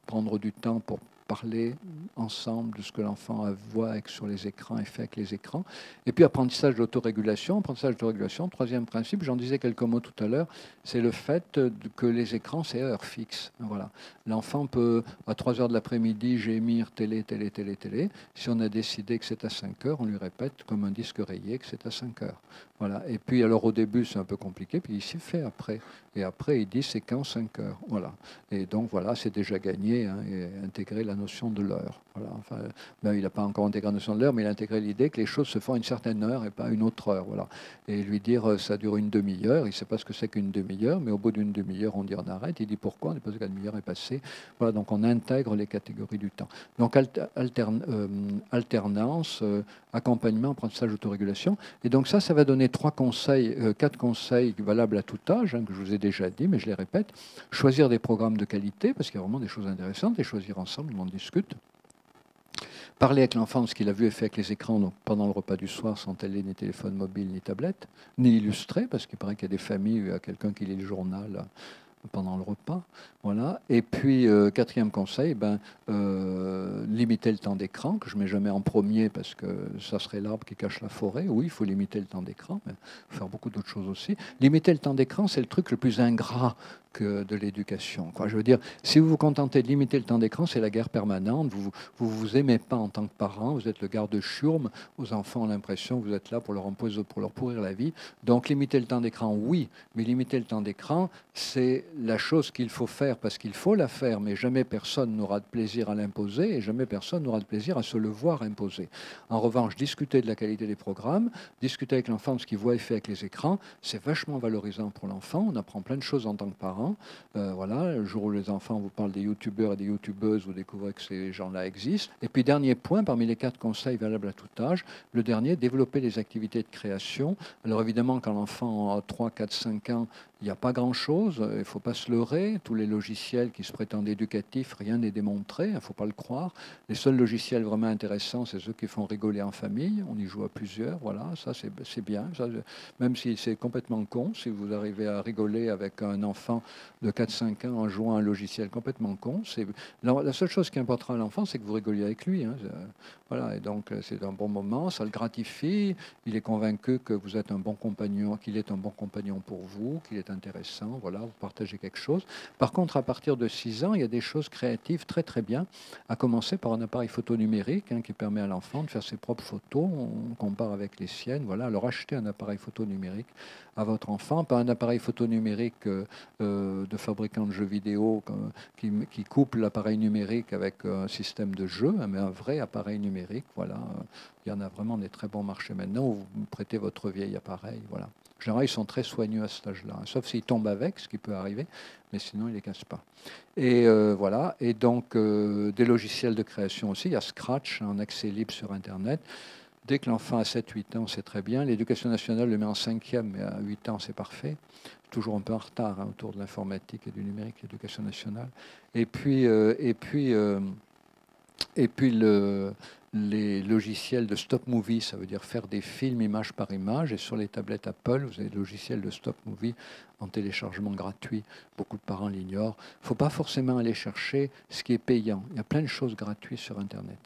prendre du temps pour parler ensemble de ce que l'enfant voit sur les écrans et fait avec les écrans. Et puis apprentissage d'autorégulation. Apprentissage d'autorégulation, troisième principe, j'en disais quelques mots tout à l'heure, c'est le fait que les écrans, c'est heure fixe. Voilà. L'enfant peut, à 3 heures de l'après-midi, gémir télé, télé, télé, télé. Si on a décidé que c'est à 5 heures, on lui répète comme un disque rayé que c'est à 5 heures. Voilà. Et puis alors au début, c'est un peu compliqué, puis il s'y fait après. Et après, il dit c'est quand 5 heures. Voilà. Et donc voilà, c'est déjà gagné, hein, et intégrer la notion de l'heure. Voilà. Enfin, ben, il n'a pas encore intégré la notion de l'heure, mais il a intégré l'idée que les choses se font à une certaine heure et pas à une autre heure. Voilà. Et lui dire ça dure une demi-heure, il ne sait pas ce que c'est qu'une demi-heure, mais au bout d'une demi-heure, on dit on arrête. Il dit pourquoi? On est parce que la demi-heure est passée. Voilà, donc on intègre les catégories du temps. Donc alternance, accompagnement, apprentissage, autorégulation. Et donc ça va donner 4 conseils valables à tout âge, hein, que je vous ai déjà dit, mais je les répète. Choisir des programmes de qualité, parce qu'il y a vraiment des choses intéressantes, et choisir ensemble, on en discute. Parler avec l'enfant de ce qu'il a vu et fait avec les écrans donc pendant le repas du soir, sans télé, ni téléphone mobile, ni tablette, ni illustré, parce qu'il paraît qu'il y a des familles où il y a quelqu'un qui lit le journal pendant le repas. Voilà. Et puis, quatrième conseil, limiter le temps d'écran, que je ne mets jamais en premier parce que ça serait l'arbre qui cache la forêt. Oui, il faut limiter le temps d'écran, mais il faut faire beaucoup d'autres choses aussi. Limiter le temps d'écran, c'est le truc le plus ingrat que de l'éducation. Je veux dire, si vous vous contentez de limiter le temps d'écran, c'est la guerre permanente. Vous aimez pas en tant que parent, vous êtes le garde-chiourme. Vos enfants ont l'impression que vous êtes là pour leur pourrir la vie. Donc, limiter le temps d'écran, oui, mais limiter le temps d'écran, c'est la chose qu'il faut faire parce qu'il faut la faire, mais jamais personne n'aura de plaisir à l'imposer et jamais personne n'aura de plaisir à se le voir imposer. En revanche, discuter de la qualité des programmes, discuter avec l'enfant de ce qu'il voit et fait avec les écrans, c'est vachement valorisant pour l'enfant. On apprend plein de choses en tant que parent. Voilà, le jour où les enfants vous parlent des youtubeurs et des youtubeuses, vous découvrez que ces gens-là existent. Et puis, dernier point, parmi les 4 conseils valables à tout âge, le dernier, développer les activités de création. Alors évidemment, quand l'enfant a 3, 4, 5 ans, il n'y a pas grand-chose, il ne faut pas se leurrer. Tous les logiciels qui se prétendent éducatifs, rien n'est démontré, il ne faut pas le croire. Les seuls logiciels vraiment intéressants, c'est ceux qui font rigoler en famille. On y joue à plusieurs, voilà, ça c'est bien. Ça, même si c'est complètement con, si vous arrivez à rigoler avec un enfant de 4-5 ans en jouant à un logiciel complètement con, la seule chose qui importera à l'enfant, c'est que vous rigoliez avec lui. Hein. Voilà, et donc c'est un bon moment, ça le gratifie, il est convaincu que vous êtes un bon compagnon, qu'il est un bon compagnon pour vous, qu'il est intéressant, voilà, vous partagez quelque chose. Par contre, à partir de 6 ans, il y a des choses créatives très très bien, à commencer par un appareil photo numérique qui permet à l'enfant de faire ses propres photos, on compare avec les siennes, voilà, alors achetez un appareil photo numérique à votre enfant, pas un appareil photo numérique de fabricant de jeux vidéo qui couple l'appareil numérique avec un système de jeu, mais un vrai appareil numérique, voilà. Il y en a vraiment des très bons marchés maintenant où vous prêtez votre vieil appareil, voilà. En général, ils sont très soigneux à cet âge-là, sauf s'ils tombent avec, ce qui peut arriver, mais sinon, ils ne les cassent pas. Et voilà, et donc des logiciels de création aussi, il y a Scratch, un accès libre sur Internet. Dès que l'enfant a 7-8 ans, c'est très bien. L'éducation nationale le met en 5e, mais à 8 ans, c'est parfait. Toujours un peu en retard autour de l'informatique et du numérique, l'éducation nationale. Et puis les logiciels de stop movie, ça veut dire faire des films image par image. Et sur les tablettes Apple, vous avez des logiciels de stop movie en téléchargement gratuit. Beaucoup de parents l'ignorent. Il ne faut pas forcément aller chercher ce qui est payant. Il y a plein de choses gratuites sur Internet.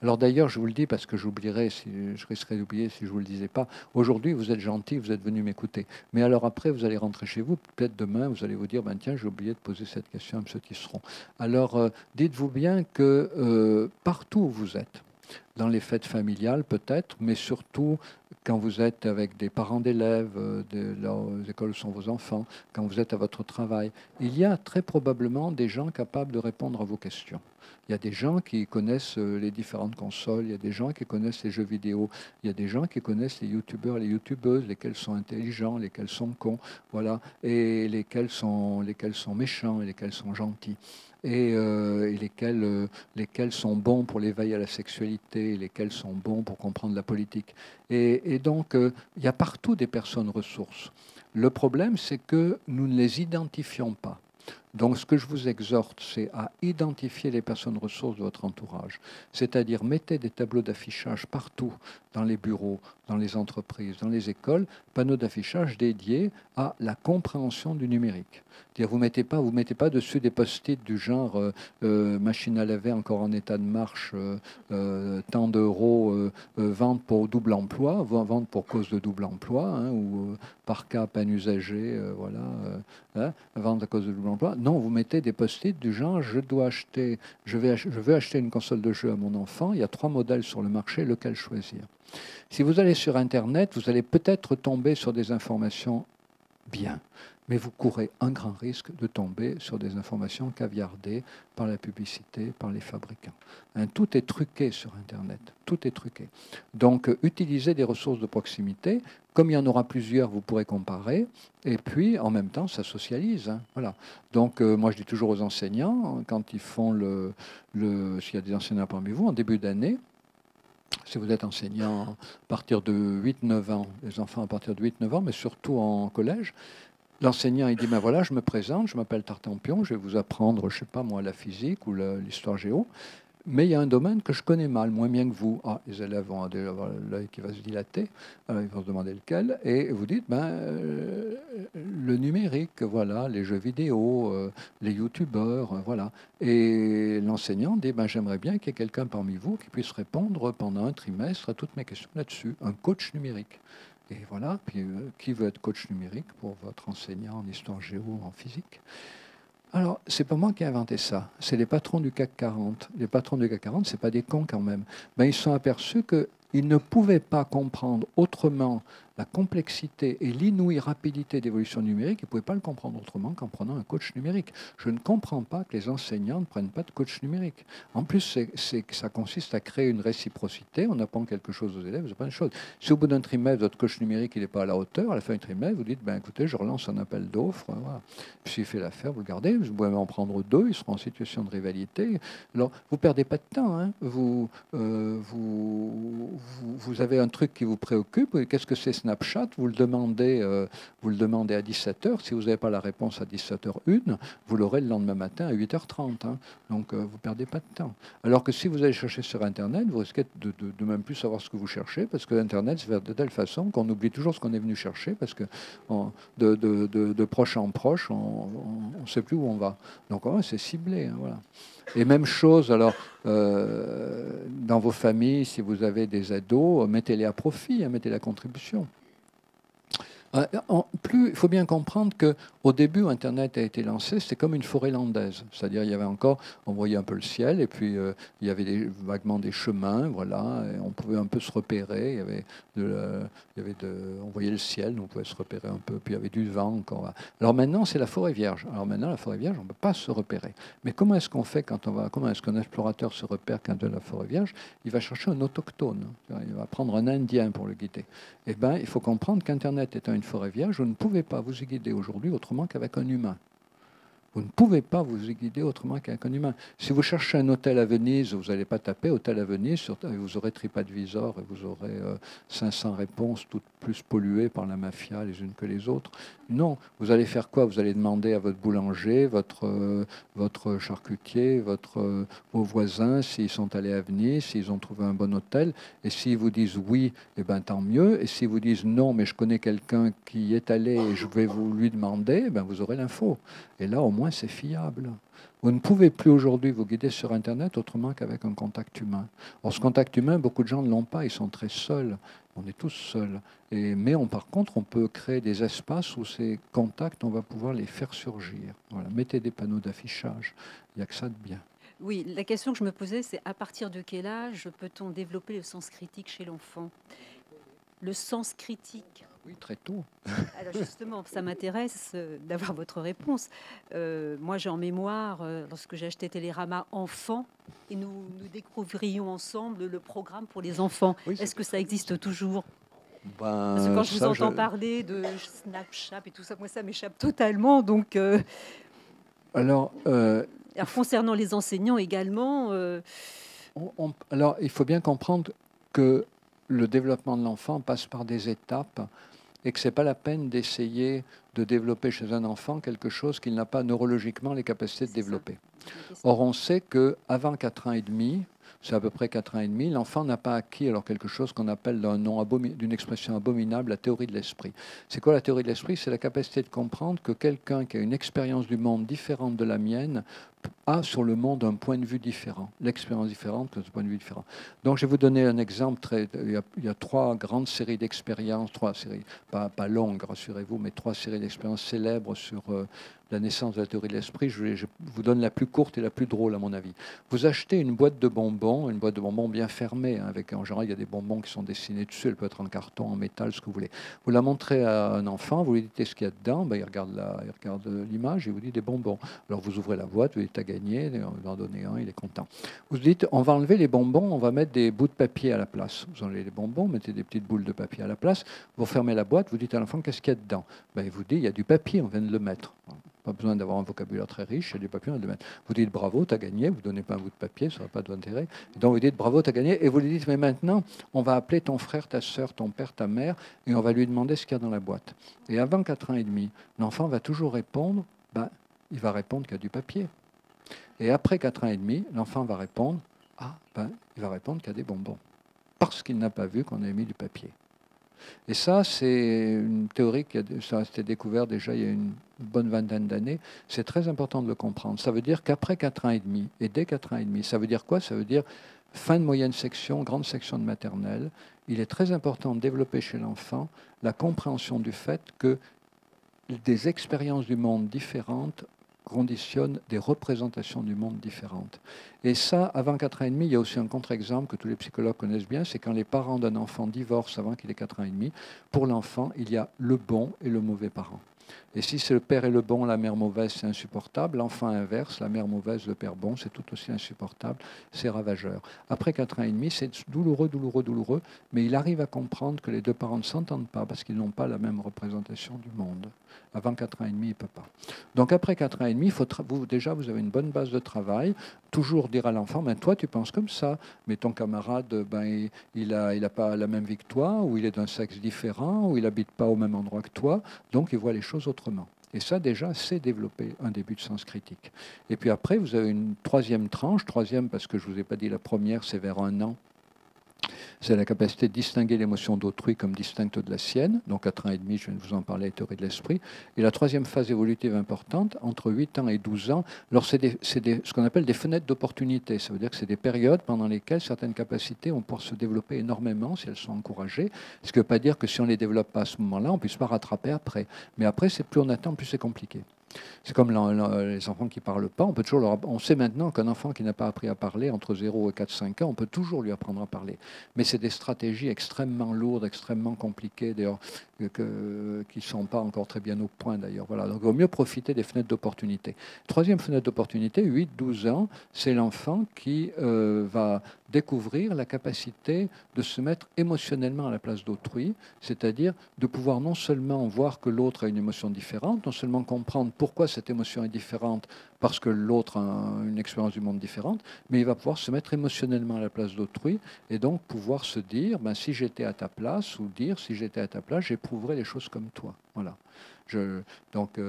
Alors d'ailleurs, je vous le dis parce que j'oublierais, je risquerais d'oublier si je ne vous le disais pas. Aujourd'hui, vous êtes gentil, vous êtes venu m'écouter. Mais alors après, vous allez rentrer chez vous. Peut-être demain, vous allez vous dire, ben, tiens, j'ai oublié de poser cette question à M. Tisseron. Alors, dites-vous bien que partout où vous êtes, dans les fêtes familiales peut-être, mais surtout quand vous êtes avec des parents d'élèves, de les écoles où sont vos enfants, quand vous êtes à votre travail, il y a très probablement des gens capables de répondre à vos questions. Il y a des gens qui connaissent les différentes consoles, il y a des gens qui connaissent les jeux vidéo, il y a des gens qui connaissent les youtubeurs, les youtubeuses, lesquels sont intelligents, lesquels sont cons, voilà, et lesquels sont méchants et lesquels sont gentils. Et lesquels sont bons pour l'éveil à la sexualité, lesquels sont bons pour comprendre la politique. Et donc, il y a partout des personnes ressources. Le problème, c'est que nous ne les identifions pas. Donc, ce que je vous exhorte, c'est à identifier les personnes ressources de votre entourage. C'est-à-dire, mettez des tableaux d'affichage partout, dans les bureaux, dans les entreprises, dans les écoles, panneaux d'affichage dédiés à la compréhension du numérique. Vous ne mettez pas dessus des post-it du genre machine à laver encore en état de marche, tant d'euros, vente pour double emploi, vente pour cause de double emploi, hein, ou par cas peine usagée, voilà, hein, vente à cause de double emploi. Non, vous mettez des post-it du genre je veux acheter une console de jeu à mon enfant, il y a 3 modèles sur le marché, lequel choisir? Si vous allez sur Internet, vous allez peut-être tomber sur des informations bien, mais vous courez un grand risque de tomber sur des informations caviardées par la publicité, par les fabricants. Hein, tout est truqué sur Internet, tout est truqué. Donc, utilisez des ressources de proximité. Comme il y en aura plusieurs, vous pourrez comparer. Et puis, en même temps, ça socialise. Hein, voilà. Donc, moi, je dis toujours aux enseignants, quand ils font s'il y a des enseignants parmi vous, en début d'année, si vous êtes enseignant à partir de 8-9 ans, les enfants à partir de 8-9 ans, mais surtout en collège, l'enseignant, il dit, ben voilà, je me présente, je m'appelle Tartampion, je vais vous apprendre, je ne sais pas moi, la physique ou l'histoire géo, mais il y a un domaine que je connais mal, moins bien que vous. Ah, les élèves vont avoir l'œil qui va se dilater, alors ils vont se demander lequel, et vous dites, le numérique, voilà, les jeux vidéo, les youtubeurs, voilà. Et l'enseignant dit, j'aimerais bien qu'il y ait quelqu'un parmi vous qui puisse répondre pendant un trimestre à toutes mes questions là-dessus, un coach numérique. Et voilà, puis qui veut être coach numérique pour votre enseignant en histoire géo, en physique? Alors, c'est pas moi qui ai inventé ça, c'est les patrons du CAC 40. Les patrons du CAC 40, c'est pas des cons quand même. Ils se sont aperçus qu'ils ne pouvaient pas comprendre autrement la complexité et l'inouïe rapidité d'évolution numérique, ils ne pouvaient pas le comprendre autrement qu'en prenant un coach numérique. Je ne comprends pas que les enseignants ne prennent pas de coach numérique. En plus, ça consiste à créer une réciprocité, on apprend quelque chose aux élèves, c'est pas une chose. Si au bout d'un trimestre, votre coach numérique n'est pas à la hauteur, à la fin du trimestre, vous dites, écoutez, je relance un appel d'offres, voilà. Puis s'il fait l'affaire, vous le gardez, vous pouvez en prendre 2, ils seront en situation de rivalité. Alors, vous ne perdez pas de temps, hein. Vous avez un truc qui vous préoccupe, qu'est-ce que c'est Snapchat, vous le demandez à 17h. Si vous n'avez pas la réponse à 17h01, vous l'aurez le lendemain matin à 8h30. Hein. Donc, vous ne perdez pas de temps. Alors que si vous allez chercher sur Internet, vous risquez de même plus savoir ce que vous cherchez, parce que Internet se fait de telle façon qu'on oublie toujours ce qu'on est venu chercher, parce que de proche en proche, on ne sait plus où on va. Donc, c'est ciblé. Hein, voilà. Et même chose, alors, dans vos familles, si vous avez des ados, mettez-les à profit, hein, mettez la contribution. Il faut bien comprendre qu'au début, Internet a été lancé, c'était comme une forêt landaise. C'est-à-dire, il y avait encore, on voyait un peu le ciel, et puis il y avait vaguement des chemins, voilà, et on pouvait un peu se repérer. On voyait le ciel, donc on pouvait se repérer un peu, puis il y avait du vent encore. Alors maintenant, c'est la forêt vierge. Alors maintenant, la forêt vierge, on ne peut pas se repérer. Mais comment est-ce qu'on fait comment est-ce qu'un explorateur se repère quand il est dans la forêt vierge? Il va chercher un autochtone. Il va prendre un Indien pour le guider. Eh bien, il faut comprendre qu'Internet étant une forêt vierge, vous ne pouvez pas vous y guider aujourd'hui autrement qu'avec un humain. Vous ne pouvez pas vous y guider autrement qu'avec un humain. Si vous cherchez un hôtel à Venise, vous n'allez pas taper hôtel à Venise, vous aurez TripAdvisor et vous aurez 500 réponses, toutes plus polluées par la mafia les unes que les autres. Non, vous allez faire quoi? Vous allez demander à votre boulanger, votre charcutier, vos voisins s'ils sont allés à Venise, s'ils ont trouvé un bon hôtel. Et s'ils vous disent oui, eh ben, tant mieux. Et s'ils vous disent non, mais je connais quelqu'un qui y est allé et je vais vous lui demander, eh ben, vous aurez l'info. Et là, au moins, c'est fiable. Vous ne pouvez plus aujourd'hui vous guider sur Internet autrement qu'avec un contact humain. Or, ce contact humain, beaucoup de gens ne l'ont pas, ils sont très seuls. On est tous seuls. Mais par contre, on peut créer des espaces où ces contacts, on va pouvoir les faire surgir. Voilà. Mettez des panneaux d'affichage. Il n'y a que ça de bien. Oui, la question que je me posais, c'est à partir de quel âge peut-on développer le sens critique chez l'enfant? Le sens critique. Oui, très tôt. Alors justement, ça m'intéresse d'avoir votre réponse. Moi, j'ai en mémoire, lorsque j'ai acheté Télérama enfant, et nous découvrions ensemble le programme pour les enfants. Oui, est-ce que ça existe toujours? Ben, Parce que quand je vous entends parler de Snapchat et tout ça, moi, ça m'échappe totalement. Donc, alors, concernant les enseignants également... alors, il faut bien comprendre que le développement de l'enfant passe par des étapes et que ce n'est pas la peine d'essayer de développer chez un enfant quelque chose qu'il n'a pas neurologiquement les capacités de développer. Or, on sait qu'avant 4 ans et demi, c'est à peu près 4 ans et demi, l'enfant n'a pas acquis alors quelque chose qu'on appelle d'une expression abominable, la théorie de l'esprit. C'est quoi la théorie de l'esprit? C'est la capacité de comprendre que quelqu'un qui a une expérience du monde différente de la mienne a sur le monde un point de vue différent, l'expérience différente, un point de vue différent. Donc je vais vous donner un exemple. Il y a 3 grandes séries d'expériences, 3 séries, pas longues, rassurez-vous, mais 3 séries d'expériences célèbres sur la naissance de la théorie de l'esprit. Je vous donne la plus courte et la plus drôle, à mon avis. Vous achetez une boîte de bonbons bien fermée, hein, avec, en général, il y a des bonbons qui sont dessinés dessus, elle peut être en carton, en métal, ce que vous voulez. Vous la montrez à un enfant, vous lui dites ce qu'il y a dedans, ben, il regarde l'image et vous dit des bonbons. Alors vous ouvrez la boîte, vous dites à gagner, vous en donnez un, il est content. Vous dites, on va enlever les bonbons, on va mettre des bouts de papier à la place. Vous enlevez les bonbons, mettez des petites boules de papier à la place, vous fermez la boîte, vous dites à l'enfant qu'est-ce qu'il y a dedans. Ben, il vous dit, il y a du papier, on vient de le mettre. Pas besoin d'avoir un vocabulaire très riche, il y a du papier, on vient de le mettre. Vous dites bravo, tu as gagné, vous ne donnez pas un bout de papier, ça n'a pas d'intérêt. Donc vous dites bravo, tu as gagné, et vous lui dites, mais maintenant, on va appeler ton frère, ta soeur, ton père, ta mère, et on va lui demander ce qu'il y a dans la boîte. Et avant 4 ans et demi, l'enfant va toujours répondre, ben, il va répondre qu'il y a du papier. Et après 4 ans et demi, l'enfant va répondre, il va répondre qu'il y a des bonbons. Parce qu'il n'a pas vu qu'on a mis du papier. Et ça, c'est une théorie ça a été découvert déjà il y a une bonne vingtaine d'années. C'est très important de le comprendre. Ça veut dire qu'après 4 ans et demi, et dès 4 ans et demi, ça veut dire quoi? Ça veut dire fin de moyenne section, grande section de maternelle. Il est très important de développer chez l'enfant la compréhension du fait que des expériences du monde différentes conditionnent des représentations du monde différentes. Et ça, avant 4 ans et demi, il y a aussi un contre-exemple que tous les psychologues connaissent bien, c'est quand les parents d'un enfant divorcent avant qu'il ait 4 ans et demi, pour l'enfant, il y a le bon et le mauvais parent. Et si c'est le père est le bon, la mère mauvaise, c'est insupportable. L'enfant inverse, la mère mauvaise, le père bon, c'est tout aussi insupportable, c'est ravageur. Après 4 ans et demi, c'est douloureux, mais il arrive à comprendre que les deux parents ne s'entendent pas parce qu'ils n'ont pas la même représentation du monde. Avant 4 ans et demi, il ne peut pas. Donc après 4 ans et demi, déjà, vous avez une bonne base de travail. Toujours dire à l'enfant, ben, toi, tu penses comme ça, mais ton camarade, ben, il a pas la même vie que toi, ou il est d'un sexe différent, ou il n'habite pas au même endroit que toi, donc il voit les choses autrement. Et ça, déjà, c'est développer un début de sens critique. Et puis après, vous avez une troisième tranche, parce que je ne vous ai pas dit la première, c'est vers 1 an. c'est la capacité de distinguer l'émotion d'autrui comme distincte de la sienne. Donc à 4 ans et demi, je viens de vous en parler, la théorie de l'esprit. Et la troisième phase évolutive importante, entre 8 ans et 12 ans, alors c'est ce qu'on appelle des fenêtres d'opportunité. Ça veut dire que c'est des périodes pendant lesquelles certaines capacités vont pouvoir se développer énormément si elles sont encouragées. Ce qui ne veut pas dire que si on ne les développe pas à ce moment-là, on ne puisse pas rattraper après. Mais après, plus on attend, plus c'est compliqué. C'est comme les enfants qui ne parlent pas. On sait maintenant qu'un enfant qui n'a pas appris à parler entre 0 et 4-5 ans, on peut toujours lui apprendre à parler. Mais c'est des stratégies extrêmement lourdes, extrêmement compliquées, d'ailleurs, qui ne sont pas encore très bien au point, d'ailleurs. Voilà. Donc, il vaut mieux profiter des fenêtres d'opportunité. Troisième fenêtre d'opportunité, 8-12 ans, c'est l'enfant qui va découvrir la capacité de se mettre émotionnellement à la place d'autrui, c'est-à-dire de pouvoir non seulement voir que l'autre a une émotion différente, non seulement comprendre pourquoi cette émotion est différente, parce que l'autre a une expérience du monde différente, mais il va pouvoir se mettre émotionnellement à la place d'autrui et donc pouvoir se dire, ben, si j'étais à ta place, ou dire, si j'étais à ta place, j'éprouverais les choses comme toi. Voilà. Donc,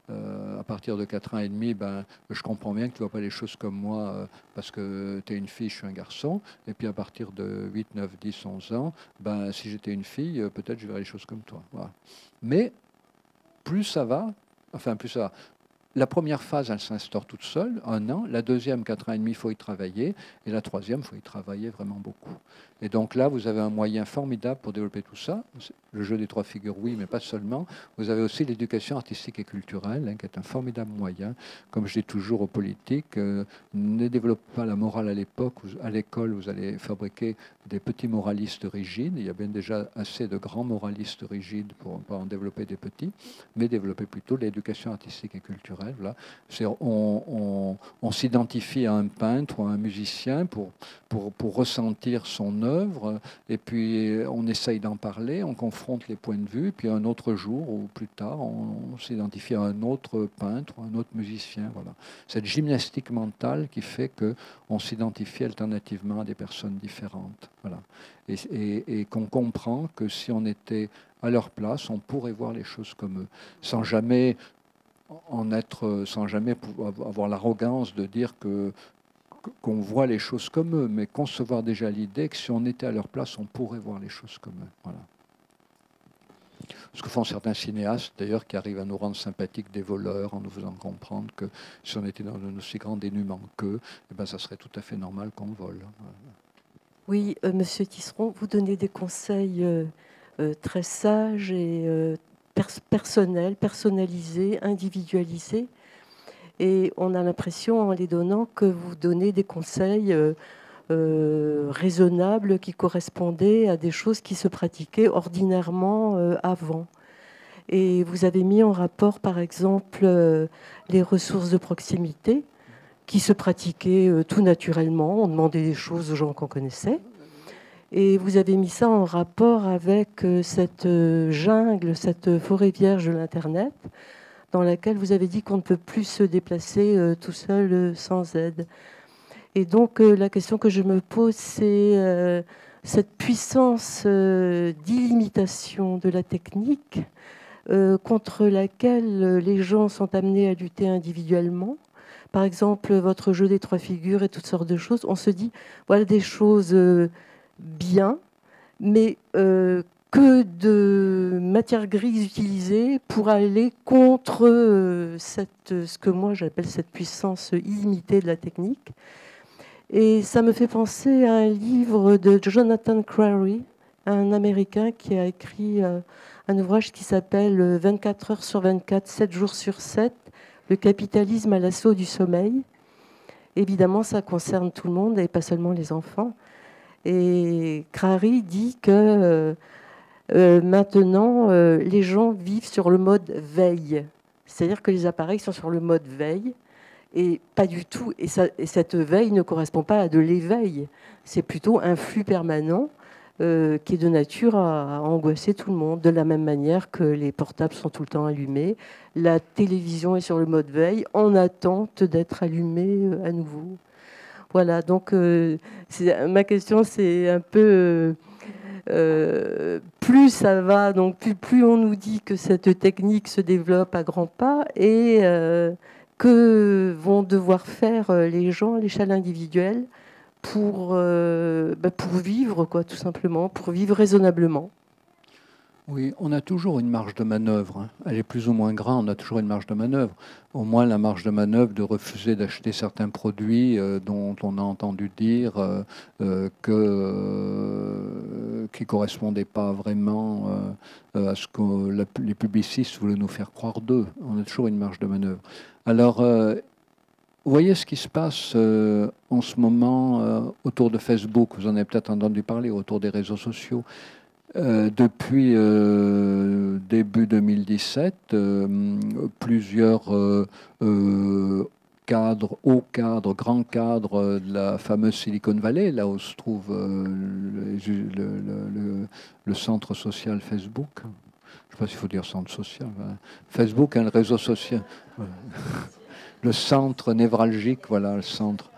à partir de 4 ans et demi, ben, je comprends bien que tu ne vois pas les choses comme moi parce que tu es une fille, je suis un garçon. Et puis, à partir de 8, 9, 10, 11 ans, ben, si j'étais une fille, peut-être je verrais les choses comme toi. Voilà. Mais plus ça va, plus ça va. La première phase, elle s'instaure toute seule, 1 an. La deuxième, 4 ans et demi, il faut y travailler. Et la troisième, il faut y travailler vraiment beaucoup. Et donc là, vous avez un moyen formidable pour développer tout ça. Le jeu des 3 figures, oui, mais pas seulement. Vous avez aussi l'éducation artistique et culturelle, qui est un formidable moyen. Comme je dis toujours aux politiques, ne développez pas la morale à l'époque. À l'école, vous allez fabriquer des petits moralistes rigides. Il y a bien déjà assez de grands moralistes rigides pour pas en développer des petits, mais développer plutôt l'éducation artistique et culturelle. Voilà. On s'identifie à un peintre ou à un musicien pour ressentir son œuvre, et puis on essaye d'en parler, on confronte les points de vue, et puis un autre jour ou plus tard, on s'identifie à un autre peintre ou un autre musicien. Voilà. Cette gymnastique mentale qui fait qu'on s'identifie alternativement à des personnes différentes. Voilà. Et qu'on comprend que si on était à leur place, on pourrait voir les choses comme eux, sans jamais avoir l'arrogance de dire qu'on voit les choses comme eux, mais concevoir déjà l'idée que si on était à leur place, on pourrait voir les choses comme eux. Voilà. Ce que font certains cinéastes, d'ailleurs, qui arrivent à nous rendre sympathiques des voleurs en nous faisant comprendre que si on était dans un aussi grand dénuement qu'eux, eh ben, ça serait tout à fait normal qu'on vole. Oui, Monsieur Tisseron, vous donnez des conseils très sages et personnels, personnalisés, individualisés. Et on a l'impression, en les donnant, que vous donnez des conseils raisonnables qui correspondaient à des choses qui se pratiquaient ordinairement avant. Et vous avez mis en rapport, par exemple, les ressources de proximité qui se pratiquaient tout naturellement. On demandait des choses aux gens qu'on connaissait. Et vous avez mis ça en rapport avec cette jungle, cette forêt vierge de l'Internet, dans laquelle vous avez dit qu'on ne peut plus se déplacer tout seul sans aide. Et donc la question que je me pose, c'est cette puissance d'illimitation de la technique contre laquelle les gens sont amenés à lutter individuellement. Par exemple, votre jeu des 3 figures et toutes sortes de choses. On se dit, voilà des choses bien, mais que de matière grise utilisée pour aller contre ce que moi j'appelle cette puissance illimitée de la technique. Et ça me fait penser à un livre de Jonathan Crary, un Américain qui a écrit un ouvrage qui s'appelle 24 heures sur 24, 7 jours sur 7, le capitalisme à l'assaut du sommeil. Évidemment, ça concerne tout le monde et pas seulement les enfants. Et Crary dit que maintenant, les gens vivent sur le mode veille. C'est-à-dire que les appareils sont sur le mode veille et pas du tout. Et cette veille ne correspond pas à de l'éveil. C'est plutôt un flux permanent qui est de nature à angoisser tout le monde. De la même manière que les portables sont tout le temps allumés, la télévision est sur le mode veille en attente d'être allumée à nouveau. Voilà, donc ma question, c'est un peu... plus ça va, donc plus on nous dit que cette technique se développe à grands pas et que vont devoir faire les gens à l'échelle individuelle pour vivre, quoi, tout simplement, pour vivre raisonnablement. Oui, on a toujours une marge de manœuvre, hein. Elle est plus ou moins grande, on a toujours une marge de manœuvre. Au moins la marge de manœuvre de refuser d'acheter certains produits dont on a entendu dire qui ne correspondaient pas vraiment à ce que les publicistes voulaient nous faire croire d'eux. On a toujours une marge de manœuvre. Alors, vous voyez ce qui se passe en ce moment autour de Facebook, vous en avez peut-être entendu parler, autour des réseaux sociaux. Depuis début 2017, plusieurs cadres, hauts cadres, grands cadres de la fameuse Silicon Valley, là où se trouve le centre social Facebook. Je ne sais pas s'il faut dire centre social. Facebook, hein, le réseau social. Le centre névralgique, voilà, le centre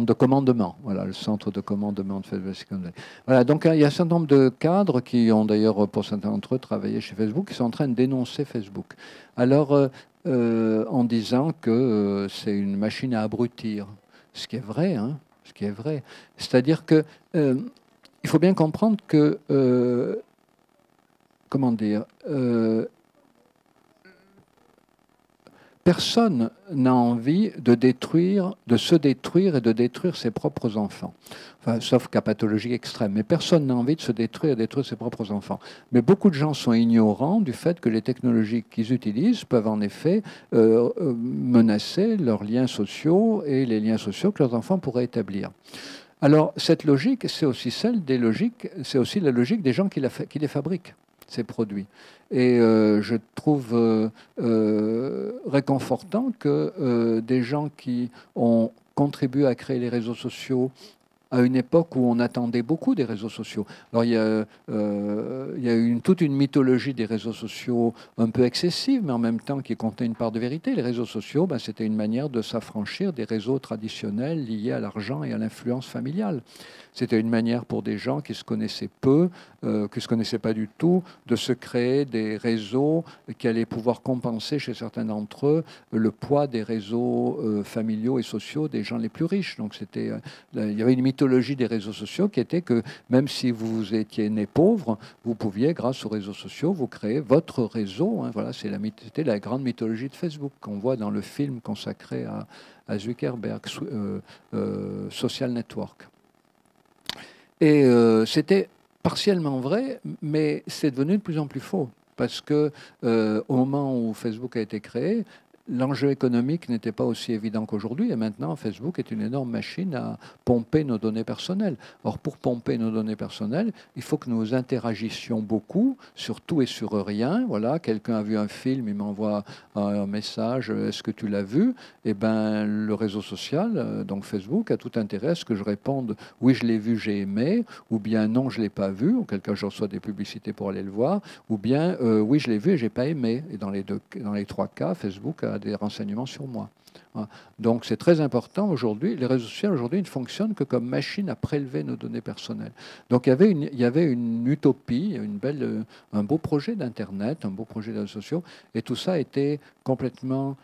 de commandement, voilà, le centre de commandement de Facebook. Voilà, donc il y a un certain nombre de cadres qui ont d'ailleurs, pour certains d'entre eux, travaillé chez Facebook, qui sont en train de dénoncer Facebook. Alors, en disant que c'est une machine à abrutir, ce qui est vrai, hein, ce qui est vrai. C'est-à-dire que il faut bien comprendre que, comment dire, personne n'a envie de se détruire et de détruire ses propres enfants. Enfin, sauf cas pathologie extrême. Mais personne n'a envie de se détruire et de détruire ses propres enfants. Mais beaucoup de gens sont ignorants du fait que les technologies qu'ils utilisent peuvent en effet menacer leurs liens sociaux et les liens sociaux que leurs enfants pourraient établir. Alors, cette logique, c'est aussi c'est aussi la logique des gens qui les fabriquent, ces produits. Et je trouve réconfortant que des gens qui ont contribué à créer les réseaux sociaux à une époque où on attendait beaucoup des réseaux sociaux. Alors il y a toute une mythologie des réseaux sociaux un peu excessive, mais en même temps qui contenait une part de vérité. Les réseaux sociaux, c'était une manière de s'affranchir des réseaux traditionnels liés à l'argent et à l'influence familiale. C'était une manière pour des gens qui se connaissaient peu, qui ne se connaissaient pas du tout, de se créer des réseaux qui allaient pouvoir compenser chez certains d'entre eux le poids des réseaux familiaux et sociaux des gens les plus riches. Donc il y avait une mythologie des réseaux sociaux qui était que même si vous étiez né pauvre, vous pouviez, grâce aux réseaux sociaux, vous créer votre réseau. Hein, voilà, c'était la grande mythologie de Facebook qu'on voit dans le film consacré à Zuckerberg, Social Network. Et c'était partiellement vrai, mais c'est devenu de plus en plus faux. Parce que au moment où Facebook a été créé, l'enjeu économique n'était pas aussi évident qu'aujourd'hui. Et maintenant, Facebook est une énorme machine à pomper nos données personnelles. Or, pour pomper nos données personnelles, il faut que nous interagissions beaucoup sur tout et sur rien. Voilà, quelqu'un a vu un film, il m'envoie un message, est-ce que tu l'as vu? Eh bien, le réseau social, donc Facebook, a tout intérêt à ce que je réponde, oui, je l'ai vu, j'ai aimé, ou bien non, je ne l'ai pas vu, auquel cas je reçois des publicités pour aller le voir, ou bien oui, je l'ai vu et je n'ai pas aimé. Et dans les trois cas, Facebook a des renseignements sur moi. Donc c'est très important aujourd'hui. Les réseaux sociaux aujourd'hui ne fonctionnent que comme machine à prélever nos données personnelles. Donc il y avait une utopie, un beau projet d'Internet, un beau projet de réseaux sociaux, et tout ça a été complètement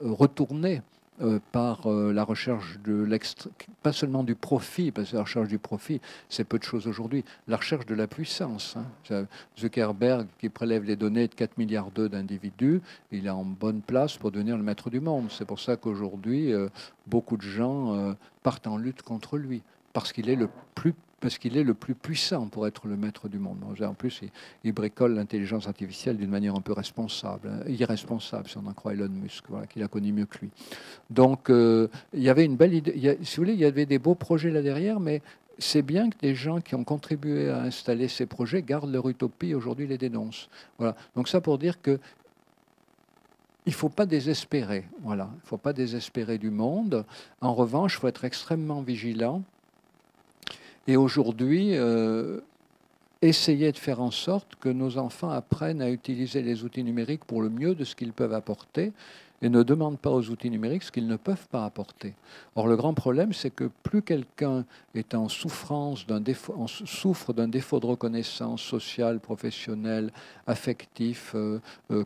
retourné par la recherche pas seulement du profit, parce que la recherche du profit, c'est peu de choses aujourd'hui, la recherche de la puissance. Hein. Zuckerberg, qui prélève les données de 4 milliards d'individus, il est en bonne place pour devenir le maître du monde. C'est pour ça qu'aujourd'hui, beaucoup de gens partent en lutte contre lui, parce qu'il est le plus puissant pour être le maître du monde. En plus, il bricole l'intelligence artificielle d'une manière un peu irresponsable, si on en croit Elon Musk, voilà, qui la connaît mieux que lui. Donc, il y avait une belle idée. Si vous voulez, il y avait des beaux projets là derrière, mais c'est bien que des gens qui ont contribué à installer ces projets gardent leur utopie et aujourd'hui les dénoncent. Voilà. Donc ça pour dire que il ne faut pas désespérer. Voilà. Il ne faut pas désespérer du monde. En revanche, il faut être extrêmement vigilant. Et aujourd'hui, essayer de faire en sorte que nos enfants apprennent à utiliser les outils numériques pour le mieux de ce qu'ils peuvent apporter et ne demandent pas aux outils numériques ce qu'ils ne peuvent pas apporter. Or, le grand problème, c'est que plus quelqu'un est en souffrance souffre d'un défaut de reconnaissance sociale, professionnelle, affectif,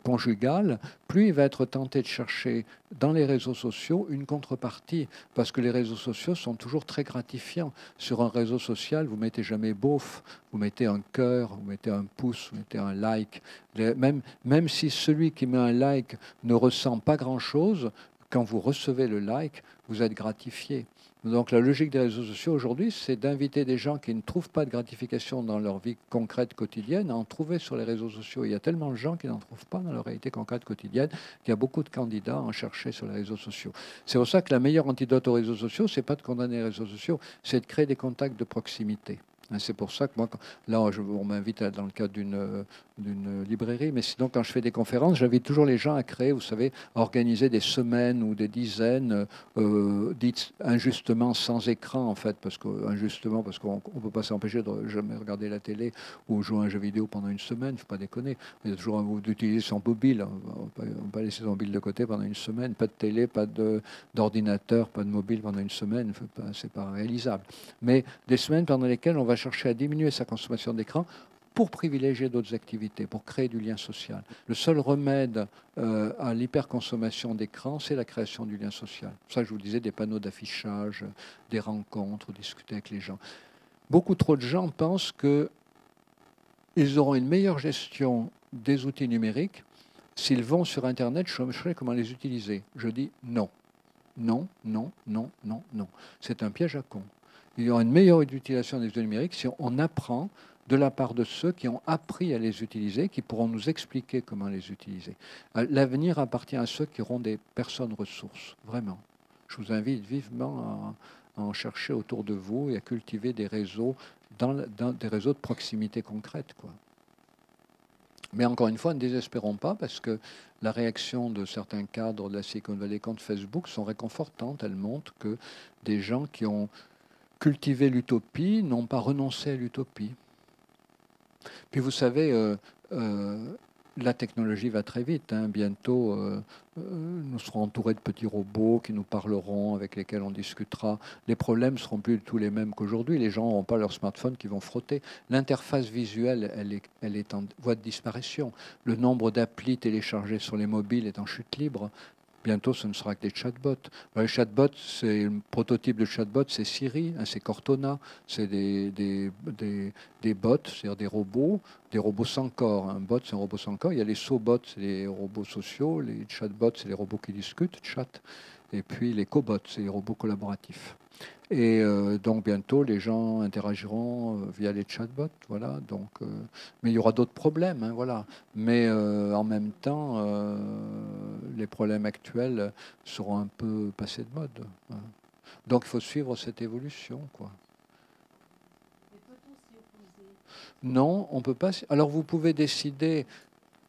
conjugal, plus il va être tenté de chercher dans les réseaux sociaux une contrepartie, parce que les réseaux sociaux sont toujours très gratifiants. Sur un réseau social, vous mettez jamais beauf, vous mettez un cœur, vous mettez un pouce, vous mettez un like. Même si celui qui met un like ne ressent pas grand-chose, quand vous recevez le like, vous êtes gratifié. Donc la logique des réseaux sociaux aujourd'hui, c'est d'inviter des gens qui ne trouvent pas de gratification dans leur vie concrète quotidienne à en trouver sur les réseaux sociaux. Il y a tellement de gens qui n'en trouvent pas dans leur réalité concrète quotidienne qu'il y a beaucoup de candidats à en chercher sur les réseaux sociaux. C'est pour ça que la meilleure antidote aux réseaux sociaux, c'est pas de condamner les réseaux sociaux, c'est de créer des contacts de proximité. C'est pour ça que moi, là, on m'invite dans le cadre d'une librairie, mais sinon, quand je fais des conférences, j'invite toujours les gens à créer, vous savez, à organiser des semaines ou des dizaines, dites injustement sans écran, en fait, parce qu'on ne peut pas s'empêcher de jamais regarder la télé ou jouer à un jeu vidéo pendant une semaine, il ne faut pas déconner. Il y a toujours d'utiliser son mobile, on ne peut pas laisser son mobile de côté pendant une semaine, pas de télé, pas d'ordinateur, pas de mobile pendant une semaine, c'est pas réalisable. Mais des semaines pendant lesquelles on va chercher à diminuer sa consommation d'écran pour privilégier d'autres activités, pour créer du lien social. Le seul remède à l'hyperconsommation d'écran, c'est la création du lien social. C'est pour ça que je vous disais des panneaux d'affichage, des rencontres, discuter avec les gens. Beaucoup trop de gens pensent qu'ils auront une meilleure gestion des outils numériques s'ils vont sur Internet chercher comment les utiliser. Je dis non. Non, non, non, non, non. C'est un piège à con. Il y aura une meilleure utilisation des outils numériques si on apprend de la part de ceux qui ont appris à les utiliser, qui pourront nous expliquer comment les utiliser. L'avenir appartient à ceux qui auront des personnes ressources, vraiment. Je vous invite vivement à en chercher autour de vous et à cultiver des réseaux, dans des réseaux de proximité concrète, quoi. Mais encore une fois, ne désespérons pas, parce que la réaction de certains cadres de la Silicon Valley contre Facebook sont réconfortantes. Elles montrent que des gens qui ont cultivé l'utopie n'ont pas renoncé à l'utopie. Puis vous savez, la technologie va très vite. Bientôt, nous serons entourés de petits robots qui nous parleront, avec lesquels on discutera. Les problèmes ne seront plus du tout les mêmes qu'aujourd'hui. Les gens n'auront pas leur smartphone qui vont frotter. L'interface visuelle, elle est en voie de disparition. Le nombre d'applis téléchargés sur les mobiles est en chute libre. Bientôt, ce ne sera que des chatbots. Les chatbots, le prototype de chatbot, c'est Siri, c'est Cortana, c'est des bots, c'est-à-dire des robots sans corps. Un bot, c'est un robot sans corps. Il y a les sobots, c'est les robots sociaux. Les chatbots, c'est les robots qui discutent, chat. Et puis les cobots, c'est les robots collaboratifs. Et donc bientôt, les gens interagiront via les chatbots, voilà. Donc, mais il y aura d'autres problèmes, voilà. Mais en même temps, les problèmes actuels seront un peu passés de mode. Voilà. Donc il faut suivre cette évolution, quoi. Non, on peut pas. Alors vous pouvez décider.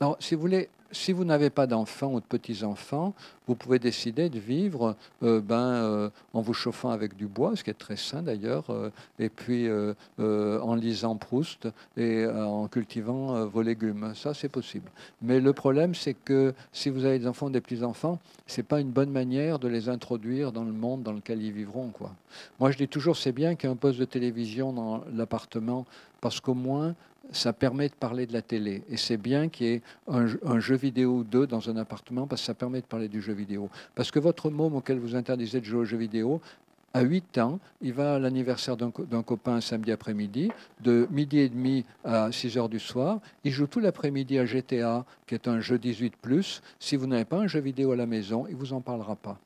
Alors, si vous voulez. Si vous n'avez pas d'enfants ou de petits-enfants, vous pouvez décider de vivre en vous chauffant avec du bois, ce qui est très sain d'ailleurs, et puis en lisant Proust et en cultivant vos légumes. Ça, c'est possible. Mais le problème, c'est que si vous avez des enfants ou des petits-enfants, ce n'est pas une bonne manière de les introduire dans le monde dans lequel ils vivront, quoi. Moi, je dis toujours, c'est bien qu'il y ait un poste de télévision dans l'appartement, parce qu'au moins, ça permet de parler de la télé. Et c'est bien qu'il y ait un jeu vidéo ou deux dans un appartement, parce que ça permet de parler du jeu vidéo. Parce que votre môme auquel vous interdisez de jouer au jeu vidéo, à 8 ans, il va à l'anniversaire d'un copain un samedi après-midi, de midi et demi à 6 heures du soir. Il joue tout l'après-midi à GTA, qui est un jeu 18+. Si vous n'avez pas un jeu vidéo à la maison, il ne vous en parlera pas.